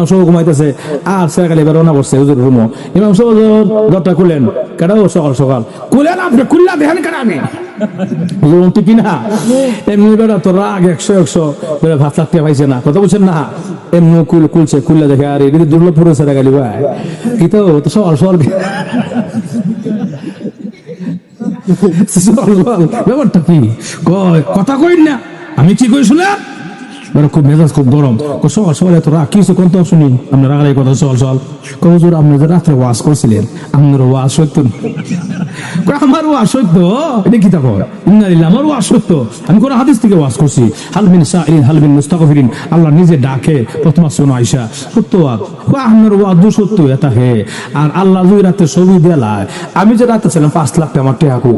সাহেব ঘুমাইতেছে, আর সেখানে এবার রওনা করছে হুজুর রুমো। ইমাম সাহেব দরটা খুলেন, কেডা সকাল সকাল খুলেন, আপনি খুললা দেখেন কেন আমি ঠিক না? এমনি বেড়া তো রাগ 100 বেড়া 5 লাখ টাকা পাইছে না, কথা বলছেন না, এমনি খুলছে, খুললে দেখে আর এদিকে দুর্লভপুর হয়েছে গালি ভাই, কি তো সকাল সকাল ব্যাপারটা কি কথা কই না, আমি কি কই শুনে খুব মেজাজ খুব গরম, সকাল সকাল এত রাগ কিছু কোন শুনি, আপনার রাগারাই কথা সকাল সকাল হুজুর আপনি যে রাত্রে ওয়াজ করছিলেন, আপনার ওয়াজ সত্য, আমার ওয়াজ সত্য, এটা কি তা কয় ইন্নালিল্লাহ, আমার ওয়াজ সত্য, আমি কোন হাদিস থেকে ওয়াজ করছি, হালবিন সাইলিন হালবিন মুস্তাগফিরিন, আল্লাহ নিজে ডাকে প্রথমা শোনো আইসা, সত্য ওয়াজ, আপনার ওয়াজ সত্য এটা হে, আর আল্লাহ দুই রাতে ছবি দেলায়, আমি যে রাতে ছিলাম 5 লাখ টাকা আমার টেহাকু।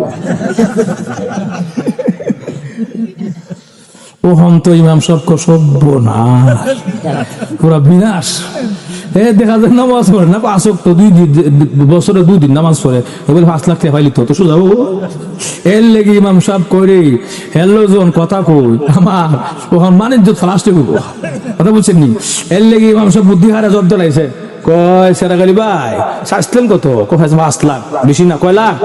ওহন তো ইমাম সাহেব সর্বনাশ, পুরা বিনাশ। দেখা যায় নামাজ পড়ে না, 5 ওয়াক্ত 2 দিন বছরে 2 দিন নামাজ পড়ে, এবার 5 লাখ টাকা পাইলি তো সোজা এর লেগে ইমাম সাহেব করে হেলো জন কথা কই আমার ওখান বাণিজ্য ফালাস্টে করবো, কথা বলছেন নি? এর লেগে ইমাম সাহেব বুদ্ধি হারা জব্দ লাগছে, কয় সেরা গালি ভাই শাস্তেন কত, 5 লাখ, বেশি না, কয় লাখ?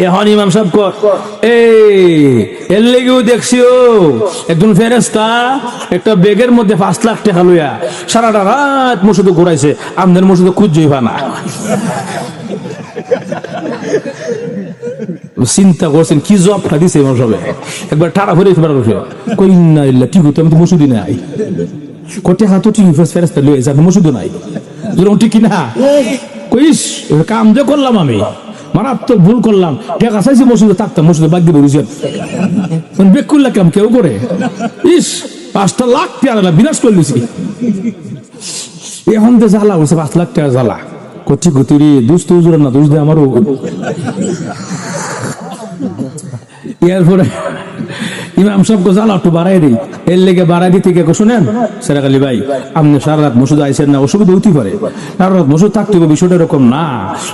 এখন ইমাম সাহেব এর লেগেও দেখছিও একজন ফেরেস্তা একটা বেগের মধ্যে 5 লাখ টাকা লইয়া সারাটা রাত মসজিদে ঘুরাইছে, আমাদের মসজিদে খুঁজই না। চিন্তা করছেন কি জবটা দিছে ইমাম সাহেব, একবার টাকা ভরে কই না ইল্লা কি হতো, আমি তো মসজিদে নাই, কোটি হাত ঠিক ফেরেস্তা লইয়া যাবে মসজিদে নাই, ঠিক না? কইস কাম যে করলাম আমি মারাত্মক ভুল করলাম, টাকা চাইছি মসজিদে থাকতাম, মসজিদে বাদ দিয়ে বেরিয়েছেন, বেক করলে কেমন কেউ করে, ইস 5 লাখ টাকা বিনাশ করে দিছি। এখন তো জ্বালা হয়েছে 5 লাখ টাকা জ্বালা, করছি গতিরি দুষ্ট হুজুর না, দুষ দেয় আমারও। এরপরে ইমাম সাহেবকে জ্বালা একটু বাড়াই দিই, এর লেগে বাড়াই দিতে গিয়ে শুনেন সেরাক আলী ভাই আপনি সারা রাত মসজিদে আইসেন না, অসুবিধা হইতে পারে, সারা রাত মসজিদ থাকতে হবে, বিষয়টা এরকম না,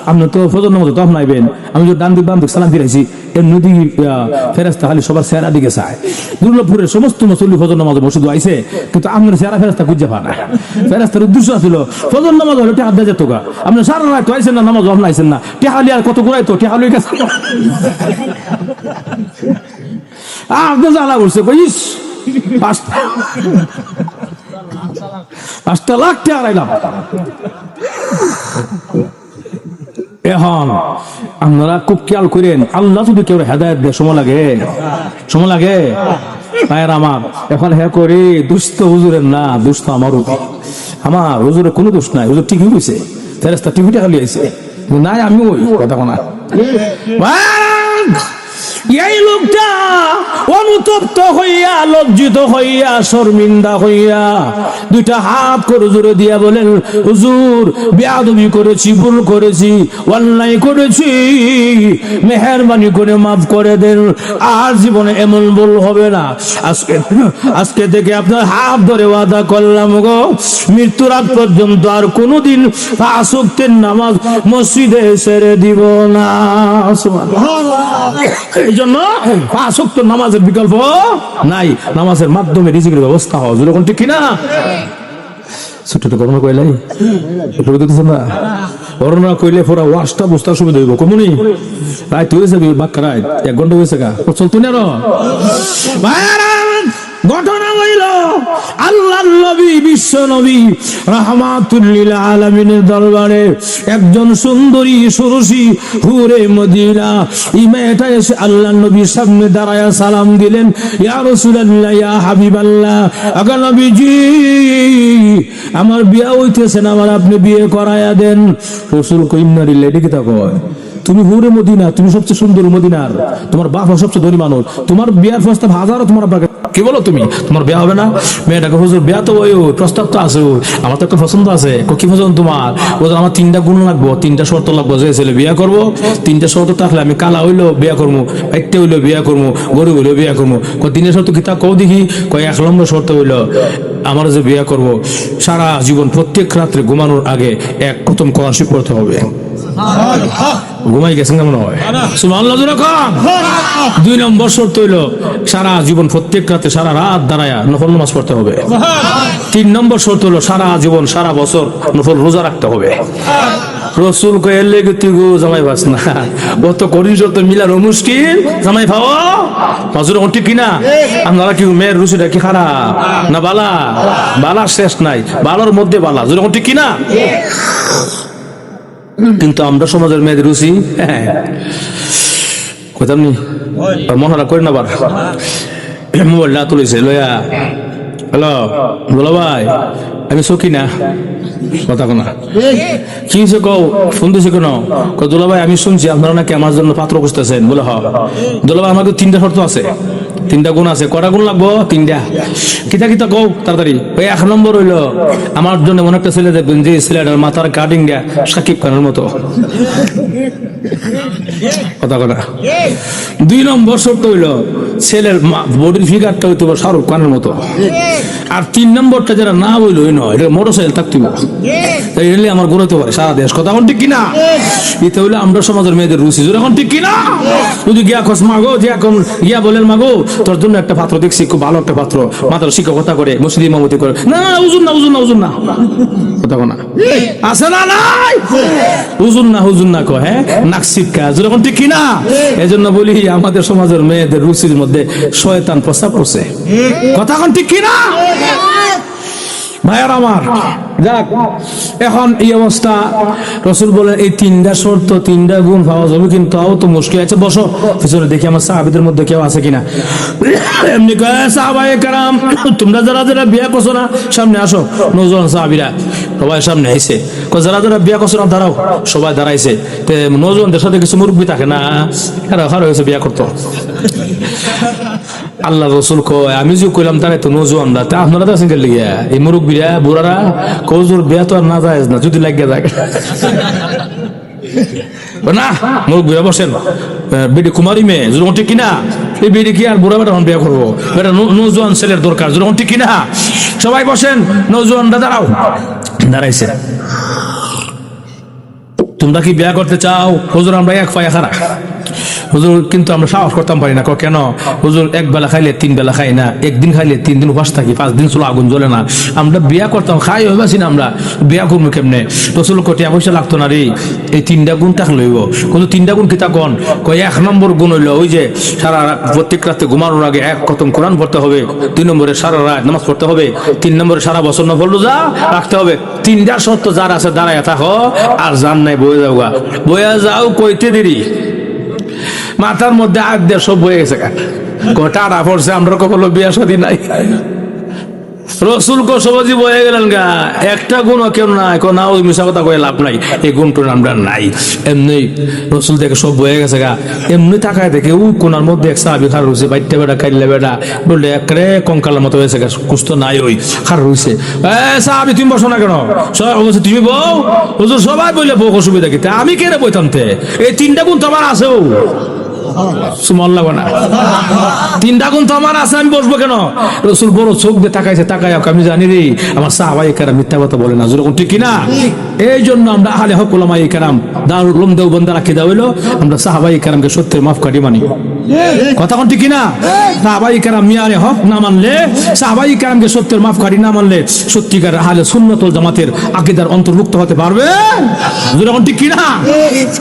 আপনি তো ফজর নামাজে তো আপনাইবেন, আমি যদি ডান দিক বাম দিক সালাম ফিরাইছি, এর নদী ফেরেস্তা খালি সবার চেহারা দিকে চায়, দুর্লভপুরের সমস্ত মুসল্লি ফজর নামাজে মসজিদে আইসে, কিন্তু আপনার চেহারা ফেরেস্তা খুঁজে পায় না। ফেরেস্তার উদ্দেশ্য ছিল ফজর নামাজ হলে টেহা দেয় যেত গা, আপনি সারা রাত তো আইসেন না, নামাজ আপনি আইসেন না, টেহালি আর কত ঘুরাই তো টেহালি গেছে, জ্বালা করছে, কইস 5 লাখ টাকা আইলাম। এখন আপনারা খুব খেয়াল করেন, আল্লাহ যদি কেউ হেদায়েত দেয় সময় লাগে ভাইয়ের আমার, এখন হ্যাঁ করে দুষ্ট হুজুরের না, দুষ্ট আমার উপর, আমার হুজুরের কোনো দোষ নাই, হুজুর ঠিকই হয়েছে, ফেরেস্তা টিভিটা খালি আইছে নাই, আমি ওই কথা না এই লোকটা অনুতপ্ত হইয়া, লজ্জিত হইয়া, শর্মিন্দা হইয়া দুইটা হাত করে জোরে দিয়া বলেন, হুজুর বেয়াদবি করেছি, ভুল করেছি, অন্যায় করেছি, মেহেরবানি করে মাফ করে দেন, আর জীবনে এমন ভুল হবে না। আজকে থেকে আপনার হাত ধরে ওয়াদা করলাম গো, মৃত্যুর আগ পর্যন্ত আর কোনোদিন পাঁচ ওয়াক্তের নামাজ মসজিদে ছেড়ে দিব না। এই জন্য পাঁচ ওয়াক্ত নামাজের বিকল্প নাই, নামাজের মাধ্যমে রিজিকের ব্যবস্থা হয়। যখন ঠিক কিনা? ছোট করোনা কইলাই না, করোনা কইলে পুরা ওয়াশটা বুঝতে সুবিধা হইব। কমুনি রাত হয়েছে, বাক্কা রাত 1 ঘন্টা হয়েছে গা, চলতো না ঘটনা হইল আল্লাহর নবী, বিশ্ব নবী রাহমাতুল লিল আলামিনের দরবারে একজন সুন্দরী সুরসী হুরে মদিনা এই মেয়েটা এসে আল্লাহর নবীর সামনে দাঁড়ায়া সালাম দিলেন, ইয়া রাসূলুল্লাহ, ইয়া হাবিবাল্লাহ, আগা নবীজি আমার বিয়ে হইতেছে না, আমার আপনি বিয়ে করায়া দেন। রাসূল কইন না রিলে কি তা কয়, তুমি হুরে মদিনা, তুমি সবচেয়ে সুন্দর মদিনার, তোমার বাপ সবচেয়ে ধনী মানুষ, তোমার বিয়ার প্রস্তাব হাজারো তোমার আপনাকে, কি বলো তুমি, তোমার বিয়া হবে না? মেয়েটাকে হুজুর বিয়া তো ওই প্রস্তাব তো আছে, আমার তো একটা পছন্দ আছে। কি পছন্দ তোমার? ওদের আমার 3টা গুণ লাগবো, 3টা শর্ত লাগবো, যে ছেলে বিয়া করবো 3টা শর্ত থাকলে আমি কালা হইলো বিয়া করবো, একটা হইলো বিয়া করবো, গরিব হইলো বিয়া করবো। 3টা শর্ত কি তা কও দেখি? 1 নম্বর শর্ত হইলো আমার যে বিয়া করবো সারা জীবন প্রত্যেক রাত্রে ঘুমানোর আগে 1 খতম কোরআন শরীফ পড়তে হবে। ঘুমাই গেছেন কেমন হয়? সুবহানাল্লাহ। 2 নম্বর শর্ত হইলো সারা জীবন প্রত্যেক রাতে সারা রাত দাঁড়ায়া নফল নামাজ পড়তে হবে। 3 নম্বর শর্ত হলো সারা জীবন সারা বছর নফল রোজা রাখতে হবে। রসুল কইলে তুই গো জামাই পাস না, অত কঠিন শর্ত মিলানো মুশকিল, জামাই পাওয়া মাজুর ঠিক কিনা? আপনারা কি মেয়ের রুচিটা কি খারাপ না বালা? বালা শেষ নাই, বালার মধ্যে বালা, যখন ঠিক কিনা? কিন্তু আমরা সমাজের মেয়েদের রুচি কইতাম নি, মনে করেন আবার মোবাইলটা তুলেছে লইয়া, হ্যালো বলো ভাই আমি সখী না, কথা কোনা কি হয়েছে কও, ফোন দিছে কেন? দুলা ভাই আমি শুনছি আপনারা নাকি আমার জন্য পাত্র খুঁজতেছেন। বলে হ দুলা ভাই, আমাকে 3টা শর্ত আছে, 3টা গুণ আছে। কটা গুণ লাগবো? 3টা। কিতা কিতা কও তাড়াতাড়ি। ওই 1 নম্বর হইলো আমার জন্য মনে একটা ছেলে দেখবেন যে ছেলেটার মাথার কাটিং দেয়া সাকিব খানের মতো, কথা কথা। 2 নম্বর শর্ত হইলো ছেলের বডির ফিগারটা হইতে শাহরুখ খানের মতো। আর 3 নম্বরটা যারা না বইলো নয়, এটা মোটরসাইকেল থাকতে এলে আমার গড়াতে পারে সারা দেশ, কথা এখন ঠিক কিনা? এটা হইলে আমরা সমাজের মেয়েদের রুচি, এখন ঠিক কিনা? যদি গিয়া খোঁজ মাগো, যে এখন গিয়া বলেন মাগো তোর জন্য একটা পাত্র দেখছি, খুব ভালো একটা পাত্র, মাত্র শিক্ষকতা করে, মসজিদ ইমামতি করে, না না হুজুর না, হুজুর না, হুজুর না, কথা না আছে না নাই, হুজুর না, হুজুর না কয়, হ্যাঁ নাক শিক্ষা, এখন ঠিক কিনা? এই জন্য বলি আমাদের সমাজের মেয়েদের রুচির মধ্যে শয়তান প্রস্তাব করছে, কথা এখন ঠিক কিনা? ভাইয়ার আমার, যাক এখন এই অবস্থা, রাসূল বলেন এই 3টা শর্ত 3টা গুণ পাওয়া যাবে, কিন্তু তাও তো মুশকিল আছে। বসো পিছনে দেখি আমার সাহাবীদের মধ্যে কেউ আছে কিনা। এমনি কয় সাহাবায়ে কেরাম, তোমরা যারা যারা বিয়ে করছো না সামনে আসো। নওজোয়ান সাহাবীরা সবাই সামনে আইছে, যারা যারা বিয়ে করছো না দাঁড়াও, সবাই দাঁড়াইছে। নওজোয়ানদের সাথে কিছু মুরব্বী থাকে না, এরা হয়েছে বিয়ে করতো। আল্লাহ রসুল কয় আমি যে কইলাম তারা তো নওজোয়ানরা, তা আপনারা তো আছেন গেলে গিয়া এই মুরব্বীরা বুড়ারা কজোর বিয়া তো আর না যায় না, যদি লাগিয়ে যায় না। মুরব্বীরা বসেন, বেডি কুমারী মেয়ে যখন ঠিক কিনা, এই বেডি কি আর বুড়া বেটা বিয়া করবো, বেটা নওজোয়ান ছেলের দরকার, যখন ঠিক কিনা? সবাই বসেন, নওজোয়ানরা দাঁড়াও, দাঁড়াইছে। তোমরা কি বিয়া করতে চাও? হুজুর আমরা 1 পায়া খারা। হুজুর কিন্তু আমরা সাহস করতাম পারি না। কেন? হুজুর 1 বেলা খাইলে 3 বেলা খাই না, 1 দিন খাইলে 3 দিন উপাস থাকি, 5 দিন চলো আগুন জ্বলে না। আমরা বিয়া করতাম, খাই হইবাছি না, আমরা বিয়া করবো কেমনে? রসুল কটিয়া পয়সা লাগতো না রে, এই 3টা গুণ থাকলে লইব। কিন্তু 3টা গুণ কিতা কোন? কয় 1 নম্বর গুণ হইলো ওই যে সারা প্রত্যেক রাতে ঘুমানোর আগে 1 খতম কোরআন পড়তে হবে, 2 নম্বরে সারা রাত নামাজ পড়তে হবে, 3 নম্বরে সারা বছর নফল রোজা রাখতে হবে। 3টা শর্ত যার আছে দাঁড়ায় থাকো, আর জান নাই বয়ে যাও, বয়ে যাও কইতে দেরি, মাথার মধ্যে আগ দিয়ে সব বয়ে গেছে, টাটা পড়ছে, আমরা কখনো বিয়া শাদী নাই। রসুল কো সবজি বয়ে গেলেন গা, একটা গুণ কেন নাই, না ওই মিশা কথা কয়ে লাভ নাই, এই গুণটা আমরা নাই। এমনি রসুল দেখে সব বয়ে গেছে গা, এমনি তাকায় দেখে ও কোনার মধ্যে এক সাহাবি খার রয়েছে, বাইটে বেটা খাইলে বেটা বললে একরে কঙ্কালের মতো হয়েছে গা, কুস্ত নাই ওই খার রয়েছে। সাহাবি তুমি বসো না কেন? অবশ্যই তুমি বউ, হুজুর সবাই বললে বউ অসুবিধা কি, আমি কেন বইতাম তে? এই তিনটা গুণ তো আমার আছেও, সুমন লাগবে না, তিনটা গুণ তো আমার আছে, আমি বসবো কেন? রসুল বড় চোখ দিয়ে তাকাইছে, তাকাই আমি জানি রে আমার সাহাবায়ে কেরাম মিথ্যা কথা বলে না, যেরকম ঠিক কিনা। এই জন্য আমরা আহলে হক উলামায়ে কেরাম দারুল উলুম দেওবন্দের আকীদা হইলো আমরা সাহাবায়ে কেরামকে সত্যের মাপকাঠি মানি। কথা কোন ঠিক কিনা? সাহাবায়ে কেরাম মিয়ারে হক না মানলে, সাহাবায়ে কেরামকে সত্যের মাপকাঠি না মানলে সত্যিকার আহলে সুন্নাত ওয়াল জামাতের আকীদার অন্তর্ভুক্ত হতে পারবে যেরকম ঠিক কিনা।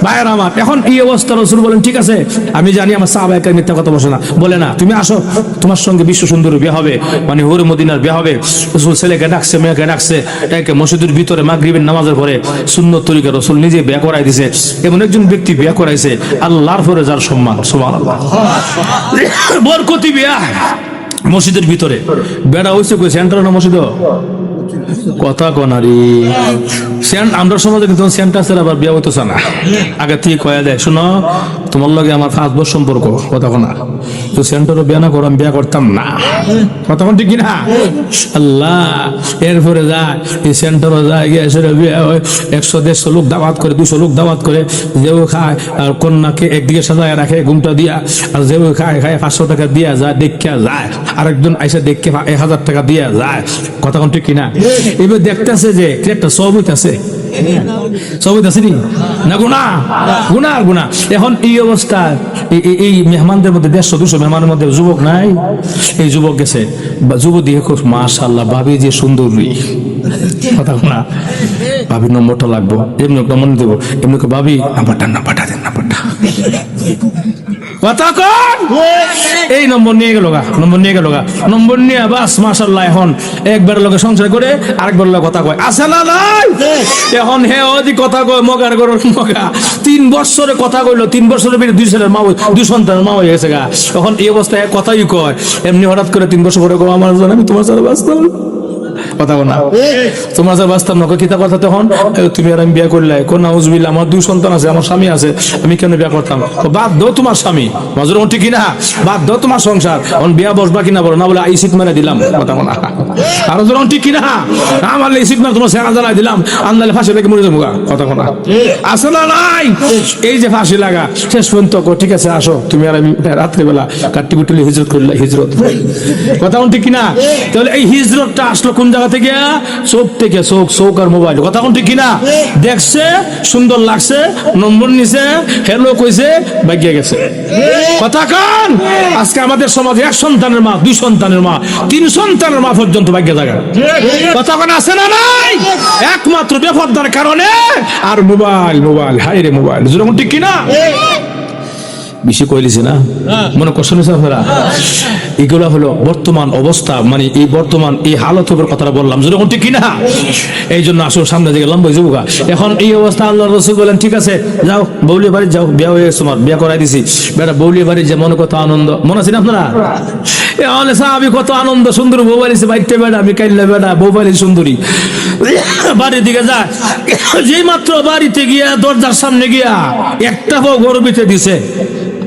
ভাইয়েরা আমার, এখন এই অবস্থা রসুল বলেন ঠিক আছে আমি জানি আমার সাহাবায়ে কেরাম মিথ্যা কথা বসে না, বলে না তুমি আসো তোমার সঙ্গে বিশ্ব সুন্দরী বিয়ে হবে, মানে হুর মদিনার বিয়ে হবে। রসুল ছেলেকে ডাকছে, মেয়েকে ডাকছে, এটাকে মসজিদের ভিতরে মাগরিবের নামাজের পরে সুন্নত তরিকা রসুল নিজে বিয়ে করাই দিছে। এমন একজন ব্যক্তি বিয়ে করাইছে আল্লাহর পরে যার সম্মান, সুবহানাল্লাহ, বরকতি বিয়া মসজিদের ভিতরে। বেড়া হইছে কই সেন্টার না মসজিদ, কথা কনারি আমরা সমাজে কিন্তু সেন্টার ছেড়ে আবার বিয়ে হইতেছে না, আগে থেকে কয়া দেয় শোনো তোমার লগে আমার 5 বছর সম্পর্ক, কথা কনা তো সেন্টারও বিয়ে না করো, আমি বিয়ে করতাম না, কথা কোন ঠিক কিনা। আল্লাহ এরপরে যায় এই সেন্টারও যায় গিয়ে 100-150 লোক দাওয়াত করে, 200 লোক দাওয়াত করে, যেও খায় আর কন্যাকে একদিকে সাজায় রাখে ঘুমটা দিয়া, আর যেও খায় 500 টাকা দিয়া যায়, দেখা যায় আরেকজন আইসা দেখে 1000 টাকা দিয়া যায়, কথা কোন ঠিক কিনা। এবার দেখতেছে যে একটা সব হইতাছে, সব হইতাছে না গুনাহ, গুনাহ আর গুনাহ। এখন এই অবস্থা এই মেহমানদের মধ্যে 150-200 মেহমানের মধ্যে যুবক নাই, এই যুবক গেছে, যুবক দিয়ে খুব মাশাআল্লাহ ভাবি যে সুন্দরী, কথা না ভাবি নম্বরটা লাগবো, এমনি নম্বর দেবো, এমনি ভাবি নাম্বারটা দেন, নাম্বারটা কথা কন, এই নম্বর নিয়ে গেল গা, নম্বর নিয়ে বাস মাশাআল্লাহ এখন একবার লোকে সংসার করে আরেকবার লোক কথা কয়, আছে না নাই? এখন হে ওদি কথা কয় মগার গরুর মগা, 3 বছরে কথা কইলো, 3 বছরের ভিতরে 2 ছেলের মা, 2 সন্তানের মা হয়ে গেছে গা। এখন এই অবস্থায় কথাই কয়, এমনি হঠাৎ করে 3 বছর পরে কয় আমার জন্য আমি তোমার সাথে বাঁচতাম, কথা বল না তোমার সাথে বাঁচতাম না, কিতা কথা তখন তুমি আর আমি বিয়ে করলে, কোন নাউজুবিল্লাহ আমার 2 সন্তান আছে, আমার স্বামী আছে, আমি কেন বিয়ে করতাম? বাদ দাও তোমার স্বামী, মাজুর ঠিক কিনা, বাদ দাও তোমার সংসার, এখন বিয়া বসবা কিনা বলো না, বলে এই সিট মেরে দিলাম, কথা বল না আরো যখন ঠিক কিনা, আমার এই সিট মেরে তোমার সেরা জ্বালাই দিলাম, আন্দালে ফাঁসি লেগে মরে যাবো, কথা বল না আসে না নাই? এই যে ফাঁসি লাগা শেষ পর্যন্ত ঠিক আছে আসো তুমি আর আমি রাত্রিবেলা কাটি বুটলি হিজরত করলে, হিজরত, কথা ঠিক কিনা। তাহলে এই হিজরতটা আসলো কোন জায়গা থেকে? চোখ থেকে, চোখ আর মোবাইল, কথা কোন ঠিক কিনা। দেখছে সুন্দর লাগছে, নম্বর নিছে, হেলো কইছে, ভাগ্যে গেছে, কথা কান। আজকে আমাদের সমাজে 1 সন্তানের মা, 2 সন্তানের মা, 3 সন্তানের মা পর্যন্ত ভাগ্যে জায়গা, কথা কান আছে না নাই? একমাত্র বেপরদার কারণে। আর মোবাইল, হাই রে মোবাইল, যেরকম ঠিক কিনা। বেশি কইলিছি না, মনে কষ্ট নিছে আপনারা। এগুলো হলো বর্তমান অবস্থা, মানে এই বর্তমান এই হালতের কথাটা বললাম, যেরকম ঠিক কিনা। এই জন্য আসলে সামনে দিকে লম্বা যাবো। এখন এই অবস্থা আল্লাহ রসুল বলেন ঠিক আছে যাও বৌলির বাড়ি যাও, বিয়া হয়ে গেছে, তোমার বিয়া করাই দিছি, বেটা বৌলির বাড়ি যে মনে কত আনন্দ, মনে আছেন আপনারা? আমি কত আনন্দ, সুন্দর বউ বাড়িছে, বাড়িতে বেটা আমি কাইলে বেটা বউ বাড়ি সুন্দরী, বাড়ির দিকে যায়, যেই মাত্র বাড়িতে গিয়া দরজার সামনে গিয়া একটা বউ গর্বিতে দিছে,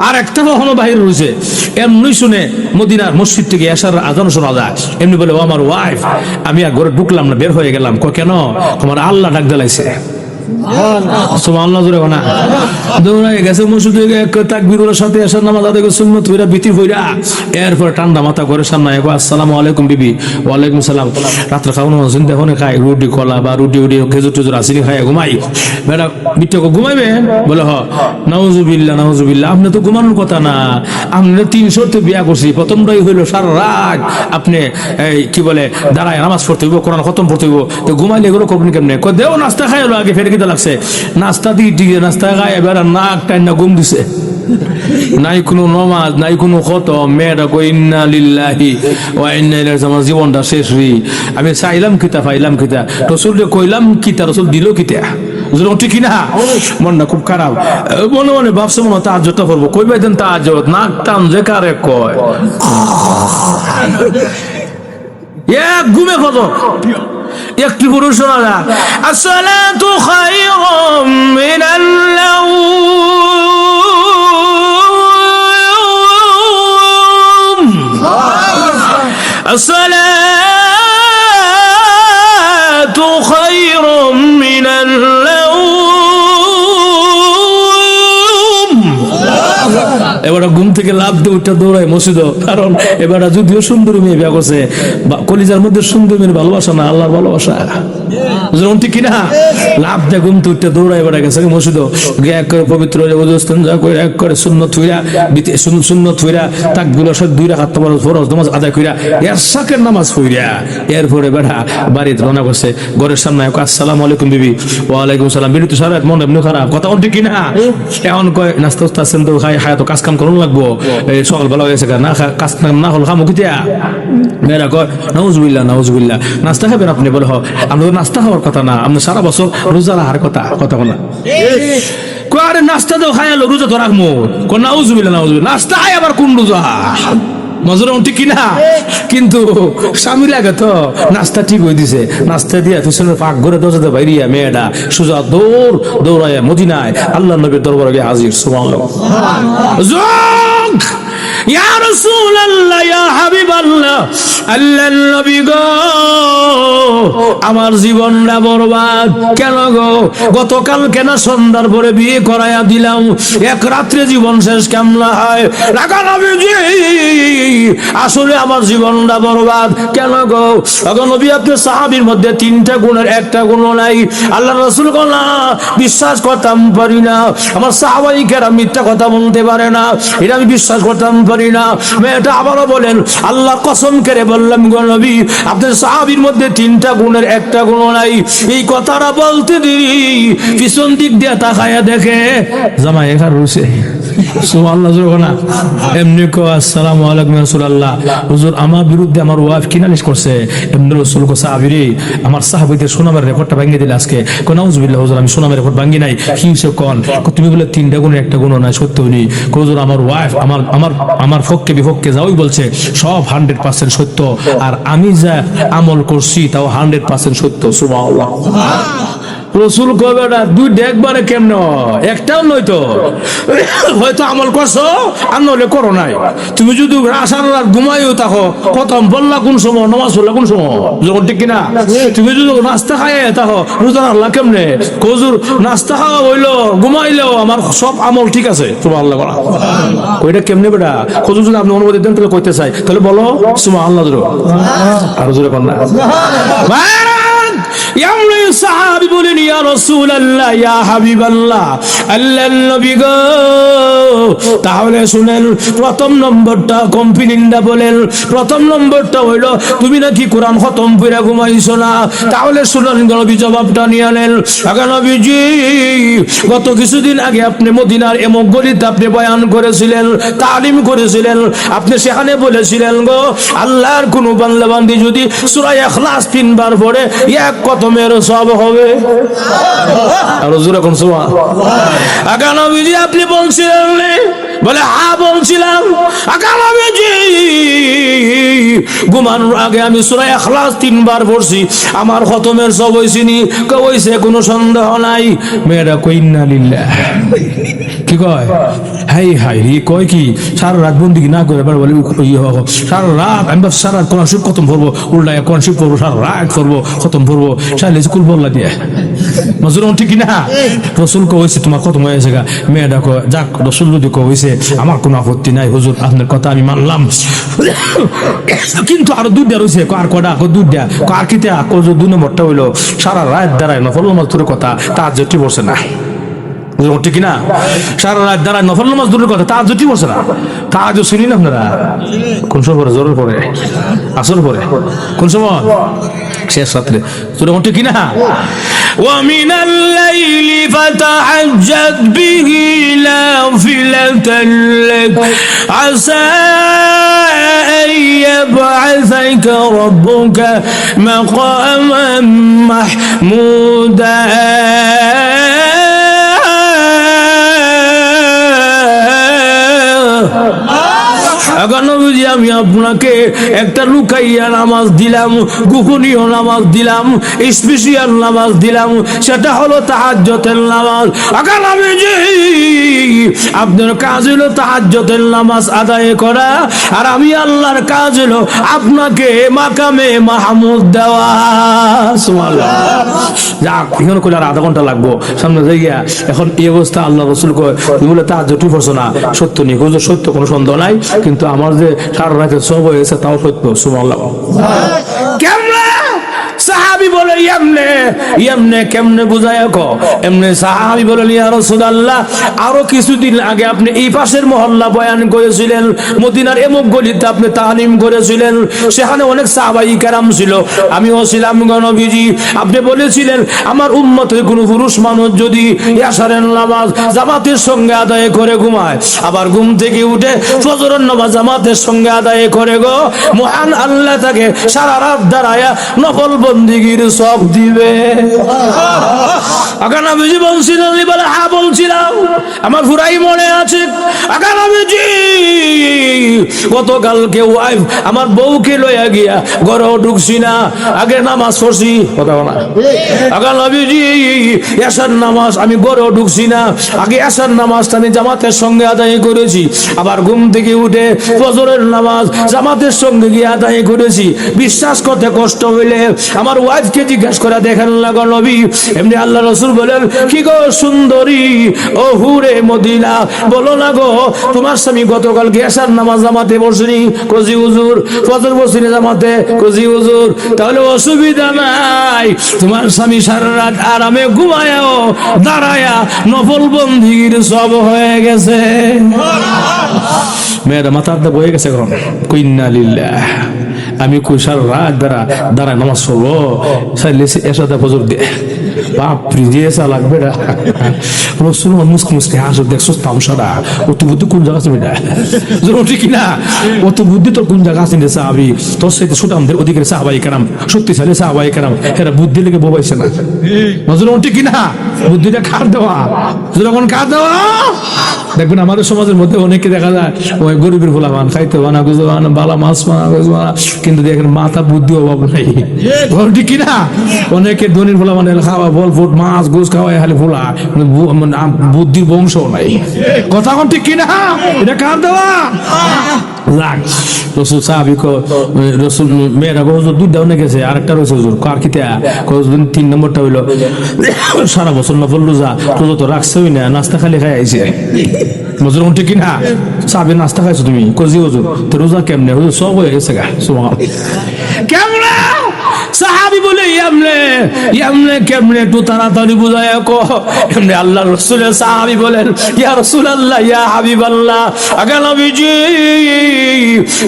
আর একটা কখনো বাহির রয়েছে, এমনি শুনে মদিনার মসজিদ থেকে এসার আজান শোনা যায়, এমনি বলে ও আমার ওয়াইফ, আমি আর ঘরে ঢুকলাম না, বের হয়ে গেলাম। কেন? তোমার আল্লাহ ডাক দিলাইছে, সুবহানাল্লাহ জোরে না, দৌড়াই গেছে মসজিদে, তাকবীরের সাথে এসার নামাজ আদায় করে সুন্নত হইরা বিতি হইরা, এরপর ঠান্ডা মাথা করে সামনে আসসালামু আলাইকুম বিবি, ওয়ালাইকুম সালাম, রাত্রে খাওয়ানো চিন্তা ফোনে খাই, রুটি কলা বা রুটি খেজুর টেজুর আসিনি খাই ঘুমাই, বেটা বিটকে ঘুমাইবে, বলে হ নাউজুবিল্লাহ, আপনি তো ঘুমানোর কথা না, আপনি 300 বিয়া করছি, প্রথমটাই হইলো সারা রাত আপনি এই কি বলে দাঁড়ায় নামাজ পড়তে হইব, কোরআন খতম পড়তে হইব, তো ঘুমাইলে এগুলো করবেন কেমনে? দেও নাস্তা খাই হলো আগে, ফের কিতা লাগছে, নাস্তা দিয়ে নাস্তা খাই, এবার নাক টাইন না ঘুম দিছে, নাই কোনো নমাজ, নাই কোনো খতম, মেয়েটা কই ইন্না লিল্লাহি ওয়া ইন্না ইলাইহি রাজিউন, আমার জীবনটা শেষ হই, আমি চাইলাম কিতা পাইলাম কিতা, রসুলকে কইলাম কিতা, রসুল দিল কিতা, ঠিক কিনা। মনটা খুব খারাপ, মনে ভাবছে মনে তাহাজ্জুদটা করবো, কইবে দেন তাহাজ্জুদ, নাক টান যে কারে কয়, এক ঘুমে ফজর। একটি পুরুষ শোনা যায় আসসালাতু খায়রুম মিনাল নাওম, আসসালাতু খায়রুম মিনাল নাওম। এবার ঘুম থেকে লাভ দিয়ে উঠে দৌড়ায় মসজিদ, কারণ এবার যদিও সুন্দর মেয়ে বিয়ে করছে, কলিজার মধ্যে সুন্দর মেয়ের ভালোবাসা না আল্লাহর ভালোবাসা, ঠিক কিনা? লাভ দিয়ে ঘুম থেকে উঠে দৌড়ায় এবার গেছে মসজিদ, এক করে পবিত্র এক করে সুন্নত হইরা সুন্নত হইরা তাকগুলো সব 2 রাকাত তোমার ফরজ নামাজ আদায় কইরা এরশাকের নামাজ পড়িয়া এরপরে বেড়া বাড়িতে রওনা করছে। ঘরের সামনে আসসালামু আলাইকুম বিবি। ওয়ালাইকুম সালাম। বিরতি সারা মন এমনি খারাপ, কথা ঠিক কিনা? এখন কয় নাস্তা উস্তা আছেন তো খাই তো কাজ কাম করুন লাগবো, সকাল বেলা হয়েছে না কাজ না হল খামো কিতিয়া? মেয়েরা কয় নাউজুবিল্লাহ নাউজুবিল্লাহ, নাস্তা খাবেন আপনি? বলে হ, আমরা তো নাস্তা খাওয়ার কথা না, আপনি সারা বছর রোজা রাখার কথা, কথা বলা আরে নাস্তা তো খাই আলো রোজা তো রাখবো, নাউজুবিল্লাহ নাউজুবিল্লাহ, নাস্তা খাই আবার কোন রোজা? মজুরা ঠিক কিনা? কিন্তু স্বামী লাগে তো নাস্তা ঠিক হয়ে দিছে, নাস্তা দিয়া পিছনে পাক ঘরে দরজাতে বাইরিয়া মেয়েটা সোজা দৌড়ায় মদিনায় আল্লাহ নবীর দরবারে গিয়ে হাজির। সুবহানাল্লাহ, ইয়া রাসূলুল্লাহ ইয়া হাবিবাল্লাহ, আল্লাহর নবী গো আমার জীবনটা বরবাদ কেন গো? গতকাল কেন সন্ধ্যার পরে বিয়ে করাইয়া দিলাম, এক রাত্রে জীবন শেষ কেমন হয়? রাখা নবীজি আসলে আমার জীবনটা বরবাদ কেন গো? নবী আপনি সাহাবীর মধ্যে 3টা গুণের একটা গুণ নাই। আল্লাহ রাসূল না বিশ্বাস করতাম পারি না, আমার সাহাবাই কেরাম মিথ্যা কথা বলতে পারে না, এটা আমি বিশ্বাস করতাম পারি না। মেয়েটা আবারও বলেন আল্লাহ কসম করে বললাম গো নবী আপনার সাহাবীর মধ্যে 3টা গুণের একটা গুণ নাই। এই কথাটা বলতে দিই পিছন দিক দিয়ে তাকায়া দেখে জামাই এখানে রয়েছে। সুবহানাল্লাহ, না এমনি কো আসসালামু আলাইকুম রাসূলুল্লাহ, হুজুর আমার বিরুদ্ধে আমার ওয়াইফ কি নালিশ করছে? এমনি রাসূল কো সাহাবীরে আমার সাহাবীদের সুনামের রেকর্ডটা ভাঙিয়ে দিলে আজকে। কো নাউজুবিল্লাহ হুজুর আমি সুনামের রেকর্ড ভাঙি নাই। কি হইছে কোন? তুমি বলে 3টা গুণের একটা গুণ নাই, সত্য হইনি। কো হুজুর আমার ওয়াইফ আমার পক্ষে বিপক্ষে যাওই বলছে, সব 100% সত্য, আর আমি যা আমল করছি তাও 100% সত্য। সুবহানাল্লাহ। রসুল কবে না 2টা একবারে কেমন? একটাও নয় তো, হয়তো আমল করছো আর নইলে করো নাই। তুমি যদি আসার রাত ঘুমাইও থাকো, প্রথম বললা কোন সময়, নামাজ পড়লা কোন সময়, যখন ঠিক কিনা? তুমি যদি নাস্তা খাই থাকো রোজা আল্লাহ কেমনে? কজুর নাস্তা খাওয়া হইলো ঘুমাইলেও আমার সব আমল ঠিক আছে। সুবহানাল্লাহ বলা ওইটা কেমনে বেটা? কজুর যদি আপনি অনুমতি দেন তাহলে কইতে চাই, তাহলে বলো সুবহানাল্লাহ আর জোরে কর না। সাহাবী বলেন ইয়া রাসূলুল্লাহ ইয়া হাবিবাল্লাহ, আল্লাহর নবী গো তাহলে শুনেন প্রথম নম্বরটা কমপ্লেইনটা বলেন। প্রথম নম্বরটা হইল তুমি নাকি কোরআন খতম করে ঘুমাইছো না। তাহলে শুনেন নবী জবাবটা নিয়ে নেন। আগে নবীজি গত কিছুদিন আগে আপনি মদিনার এমক গলিতে আপনি বয়ান করেছিলেন, তালিম করেছিলেন, আপনি সেখানে বলেছিলেন গো আল্লাহর কোন বান্দা বান্দি যদি সূরা ইখলাস 3 বার পড়ে এক কতমের সব হবে। আর জোরে কোন সুবহানাল্লাহ। আগে নবীজি আপনি বলছিলেন বলে হ্যাঁ বলছিলাম। আগে নবীজি ঘুমানোর আগে আমি সূরা ইখলাস 3 বার পড়ছি, আমার খতমের সব হইছিনি। কইছে কোনো সন্দেহ নাই। মেয়েরা কই ইন্না লিল্লাহ, কি কয় হাই হাই রে, কয় কি সারা রাত বন্দি না করে বলে সারা রাত আমি সারা রাত কোরআন শরীফ খতম করবো, উল্টা কোরআন শরীফ পড়বো, সারা রাত করবো খতম করবো, চাইলে স্কুল বললা দিয়ে মজুর ঠিক না? রসুল কইছে তোমার খতম হয়েছে গা। মেয়েটা কয় যাক রসুল যদি কইছে আমার কোনো আপত্তি নাই হুজুর, আপনার কথা আমি মানলাম, কিন্তু আরো 2টা রয়েছে। আর কটা? 2টা। আর কিতে? 2 নম্বরটা হইলো সারা রাত দাঁড়ায় নফল নামাজ তোর কথা তার জটি বসে না, ঠিক না? সারা রাত দাঁড়ায় নফল নামাজ দূরের কথা তার জটি বসে না। তাজ শুনি না আপনারা? কোন সময় পরে? জোরের পরে, আসর পরে, কোন সময়? শেষ রাত্রে। ঠিক কিনা? ومن الليل فتهجد به نافلة لك عسى أن يبعثك ربك مقاما محمودا এখন নবীজি আমি আপনাকে একটা লুকাইয়া নামাজ দিলাম, গোপনীয় নামাজ দিলাম, স্পেশাল নামাজ দিলাম, সেটা হলো তাহাজ্জুদের নামাজ। এখন নবীজি আপনার কাজ হলো তাহাজ্জুদের নামাজ আদায় করা, আর আমি আল্লাহর কাজ হলো আপনাকে মাকামে মাহমুদ দেওয়া। সুবহানাল্লাহ। যাক, এখন কইলে আর আধা ঘন্টা লাগবো সামনে যাইয়া। এখন এই অবস্থা আল্লাহ রাসূল কয় তুমি বলে তাহাজ্জুদ পড়ছো না, সত্য নেই, সত্য কোনো সন্দেহ নাই, কিন্তু আমার যে সারা রাতে সব হয়েছে তাও সত্য। সুবহানাল্লাহ। কেমনে সাহাবী বলে এমনে এমনে কেমনে বুঝায় কো এমনে? সাহাবী বলেন ইয়া রাসূলুল্লাহ, আরো কিছুদিন আগে আপনি এই পাশের মহল্লা বয়ান করেছিলেন, মদিনার এমক গলিতে আপনি তালিম করেছিলেন, সেখানে অনেক সাহাবাই কেরাম ছিল, আমিও ছিলাম গো নবীজি। আপনি বলেছিলেন আমার উম্মতের কোনো পুরুষ মানুষ যদি ইয়াশারের নামাজ জামাতের সঙ্গে আদায় করে ঘুমায়, আবার ঘুম থেকে উঠে ফজরের নামাজ জামাতের সঙ্গে আদায় করে গো, মহান আল্লাহ তাকে সারা রাত দাঁড়ায়া নফল বন্দিগির সব দিবে। আগে নবীজি বলছিলেন, বলে হ্যাঁ বলছিলাম, আমার পুরাই মনে আছে। আগে নবীজি গতকালকে ওয়াইফ আমার বউকে লইয়া গিয়া ঘরেও ঢুকছি না, আগে নামাজ পড়ছি, কথা বলা। আগে নবীজি এশার নামাজ আমি ঘরেও ঢুকছি না, আগে এশার নামাজটা আমি জামাতের সঙ্গে আদায় করেছি, আবার ঘুম থেকে উঠে ফজরের নামাজ জামাতের সঙ্গে গিয়ে আদায় করেছি। বিশ্বাস করতে কষ্ট হইলে আমার ওয়াইফকে জিজ্ঞাসা করে দেখেন লাগো নবী। এমনি আল্লাহ রাসূল বলেন, কি গো সুন্দরী ও হুরে মদিনা, বলো না গো তোমার স্বামী গতকালকে এশার নামাজ জামাতে পড়ছিনি? কোজি হুজুর। ফজর পড়ছিনি জামাতে? কোজি হুজুর। তাহলে অসুবিধা নাই, তোমার স্বামী সারা রাত আরামে ঘুমায়ও দাঁড়ায়া নফল বন্দিগির সব হয়ে গেছে। মেয়েরা মাথার দা বয়ে গেছে এখন, কুইন্না লিল্লাহ। আমি কই সারা রাত দাঁড়ায় নামাজ পড়বো, এসাদা ফজর দিয়ে বাপরি দিয়েছা লাগবে না। রসুল মুসকে মুসকে হাসো, দেখছো তামসারা অত বুদ্ধি কোন জায়গা আছে বেটা? ঠিক না? অত বুদ্ধি তোর কোন জায়গা আছে? সাহাবি তোর সাথে সুটামদের অধিকারী সাহাবাই কেরাম, শক্তিশালী সাহাবাই কেরাম, এরা বুদ্ধি লেগে বোবাইছে না। নজর ঠিক না? বুদ্ধিটা কার দেওয়া? যখন কার দেওয়া দেখবেন আমাদের সমাজের মধ্যে অনেকে দেখা যায় ওই গরিবের ভোলাবান খাইতে বানা গুজো বানা বালা মাছ বানা গুজো বানা, কিন্তু দেখেন মাথা বুদ্ধি অভাব নাই। ঠিক কিনা? অনেকে ধনির ভোলা মানে খাওয়া বল ফুট মাছ গোস খাওয়াই খালি ভোলা, বুদ্ধির বংশ নাই। কথা কোন ঠিক কিনা? এটা কার দেওয়া? রসুল সাহাবি রসুল মেয়েরা হুজুর দুধ দেওয়া গেছে, আরেকটা রয়েছে হুজুর কার খিতা 3 নম্বরটা হইলো সারা বছর নফল রোজা রোজা তো রাখছেই না, নাস্তা খালি খাই আইছে। হুজুর ঠিক কিনা? সাহাবি নাস্তা খাইছো তুমি? কোজি হুজুর তো রোজা কেমনে? হুজুর সব হয়ে গেছে গা। কেমনে? সাহাবী বলে এমনে এমনে কেমনে একটু তাড়াতাড়ি বুঝায় কো। এমনি আল্লাহ রাসূলের সাহাবী বলেন, ইয়া রাসূলুল্লাহ ইয়া হাবিবাল্লাহ, আগে নবীজি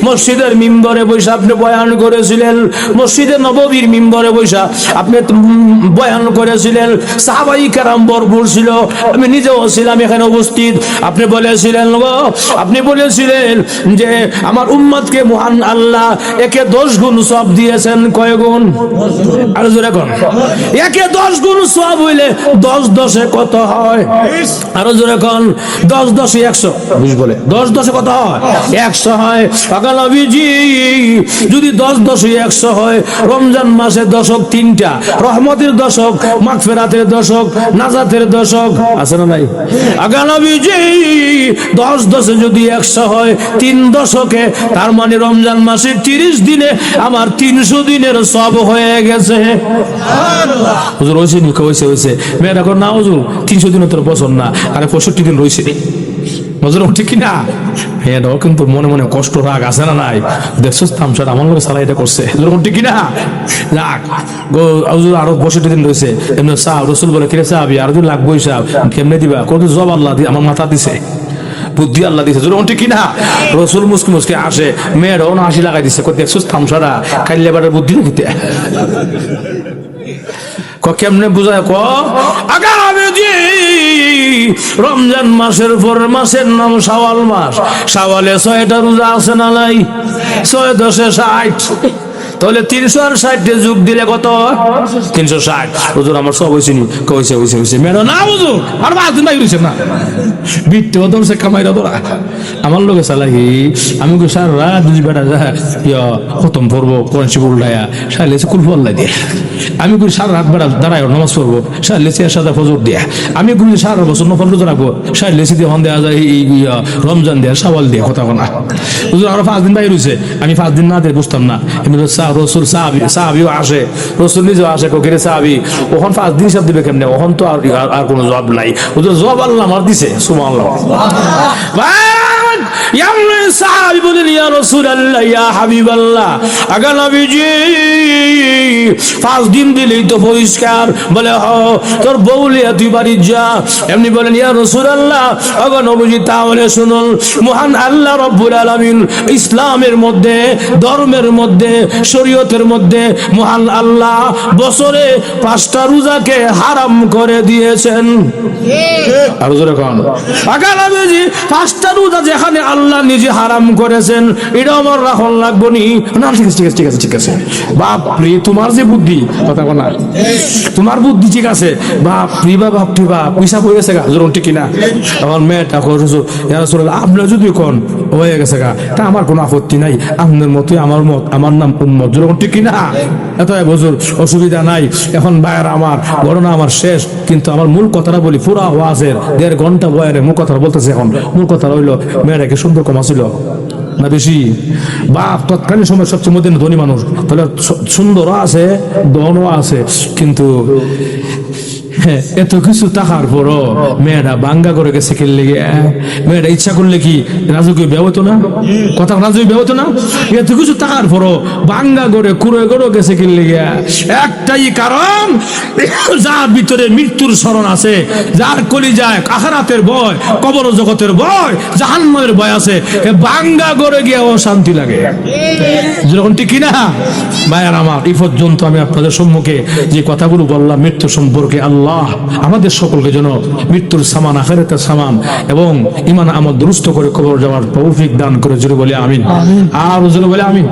মসজিদের মিম্বরে বসে আপনি বয়ান করেছিলেন, মসজিদে নববীর মিম্বরে বসে আপনি বয়ান করেছিলেন, সাহাবাই কেরাম ভরপুর ছিল, আমি নিজেও ছিলাম এখানে উপস্থিত। আপনি বলেছিলেন গো, আপনি বলেছিলেন যে আমার উম্মতকে মহান আল্লাহ একে 10 গুণ সওয়াব দিয়েছেন। কয় গুণ? আর জোরে কোন? একে 10 গুণ সওয়াব হইলে 10 10 কত হয়? আর জোরে কোন? 10 10 100। বুঝ বলে 10 10 কত হয়? 100 হয়। পাগল নবীজি যদি 10 10 100 হয়, রমজান মাসে দশক 3টা, রহমতের দশক, মাগফিরাতের দশক, নাজাতের দশক আছে না নাই? পাগল নবীজি 10 10 যদি 100 হয় 3 দশকে, তার মানে রমজান মাসে 30 দিনে আমার 300 দিনের সব হয়ে গেছে। হুজুর হইছে নি? কইছে হইছে। মেয়েরা কর না হুজুর 300 দিন তোর পছন্দ না, আরে 65 দিন রইছে। হুজুর ঠিক কি না? মেয়েরাও কিন্তু মনে মনে কষ্ট রাগ আছে না নাই? দেখছস তামসার আমার লোক সারা এটা করছে। হুজুর ঠিক কি না? যাক গো হুজুর আরো 65 দিন রইছে। এমনি সাহেব রাসূল বলে কিরে সাহেব আর দিন লাগবই সাহেব, কেমনে দিবা? কত জব আল্লাহ দি আমার মাথা দিছে, বুদ্ধি আল্লাহ দিছে। যখন ঠিক কিনা? রসুল মুসকি মুসকি আসে, মেয়েরাও না হাসি লাগাই দিছে, দেখছিস থামসারা খাইলে এবার বুদ্ধি দিতে কেমনে বুঝায় ক। রমজান মাসের পর মাসের নাম শাওয়াল মাস, শাওয়ালে 6টা রোজা আছে না নাই? 6 10 60, তাহলে 360 যোগ দিলে কত? 360। হুজুর আমার সব হয়েছে নি? হয়েছে মেরো না হুজুর, আর 5 দিন বাকি রয়েছে না। বিটতে ধরছে কামাইরা ধরা আমার লোকে চালাকি। আমি কই সারা রাত দুই বেটা যা খতম পড়বো কোরআন শরীফ উল্টায়া সাইলে কুল ফল্লাই দিয়ে। আমি কই সারা রাত বেটা দাঁড়ায় নামাজ পড়বো সাইলে সাদা ফজর দিয়া। আমি কই সারা বছর নফল রোজা রাখবো সাইলে দিয়ে হন দেওয়া যায় রমজান দেয়া সাওয়াল দিয়ে কথা বলা। হুজুর আরো 5 দিন বাকি রয়েছে। আমি 5 দিন না দিয়ে বুঝতাম না। এমনি রসুল সাহাবিও আসে, রসুল নিজেও আসে কোকিরে সাহাবি, ওখান 5 দিন হিসাব দিবে কেমনে? ওখান তো আর কোনো জবাব নাই। হুজুর জবাব আল্লাহ আমার দিছে, সুবহানাল্লাহ। সাহাবী বলেন ইয়া রাসূলুল্লাহ ইয়া হাবিবাল্লাহ, আগা নবীজি 5 দিন দিলেই তো পরিষ্কার। বলে হ, তোর বউলিয়া তুই বাড়ি যা। এমনি বলেন ইয়া রাসূলুল্লাহ, আগা নবীজি তাহলে শুনুন, মহান আল্লাহ রাব্বুল আলামিন ইসলামের মধ্যে, ধর্মের মধ্যে, শরীয়তের মধ্যে মহান আল্লাহ বছরে 5টা রোজাকে হারাম করে দিয়েছেন। আর জোরে কোন আগা নবীজি 5টা রোজা যেখানে আল্লাহ নিজে হারাম করেছেন, এটা আমার রাখল লাগবো নি? না ঠিক আছে। বাপরে তোমার যে বুদ্ধি, কথা বলা তোমার বুদ্ধি ঠিক আছে। বাপরে বাপরে বাপ পয়সা হয়ে গেছে গা, জোর ঠিক না? আমার মেয়েটা আপনার যদি কোন হয়ে গেছে গা, তা আমার কোনো আপত্তি নাই। আপনার মতোই আমার মত, আমার নাম উম্মত, জোর ঠিক না? এত বছর অসুবিধা নাই। এখন ভাইয়ের আমার ঘটনা আমার শেষ, কিন্তু আমার মূল কথাটা বলি। পুরা ওয়াজের 1.5 ঘন্টা বয়ারে মূল কথা বলতেছে। এখন মূল কথা হইলো, মেয়েটাকে সুন্দর কম ছিল না বেশি? বাপ তৎকালীন সময় সবচেয়ে মধ্যে ধনী মানুষ, তাহলে সুন্দরও আছে, ধনও আছে, কিন্তু এত কিছু টাকার পরও মেয়েরা বাঙ্গা করে গেছে খেললে। মেয়েরা ইচ্ছা করলে কি রাজকীয় বিয়ে হতো না? কথা রাজকীয় বিয়ে হতো না? এত কিছু টাকার পরও বাঙ্গা করে কুড়ে করে গেছে খেললে। একটাই কারণ, যার ভিতরে মৃত্যুর স্মরণ আছে, যার কলিজায় আখিরাতের ভয়, কবর জগতের ভয়, জাহান্নামের ভয় আছে, বাঙ্গা করে গিয়ে শান্তি লাগে। যখন ঠিক কিনা ভাইয়ার আমার, এই পর্যন্ত আমি আপনাদের সম্মুখে যে কথাগুলো বললাম মৃত্যু সম্পর্কে, আল্লাহ আমাদের সকলকে যেন মৃত্যুর সামান, আখিরাতের সামান এবং ঈমান আমল দুরুস্ত করে কবর যাওয়ার তৌফিক দান করে। জোরে বলে আমিন। আর জোরে বলে আমিন।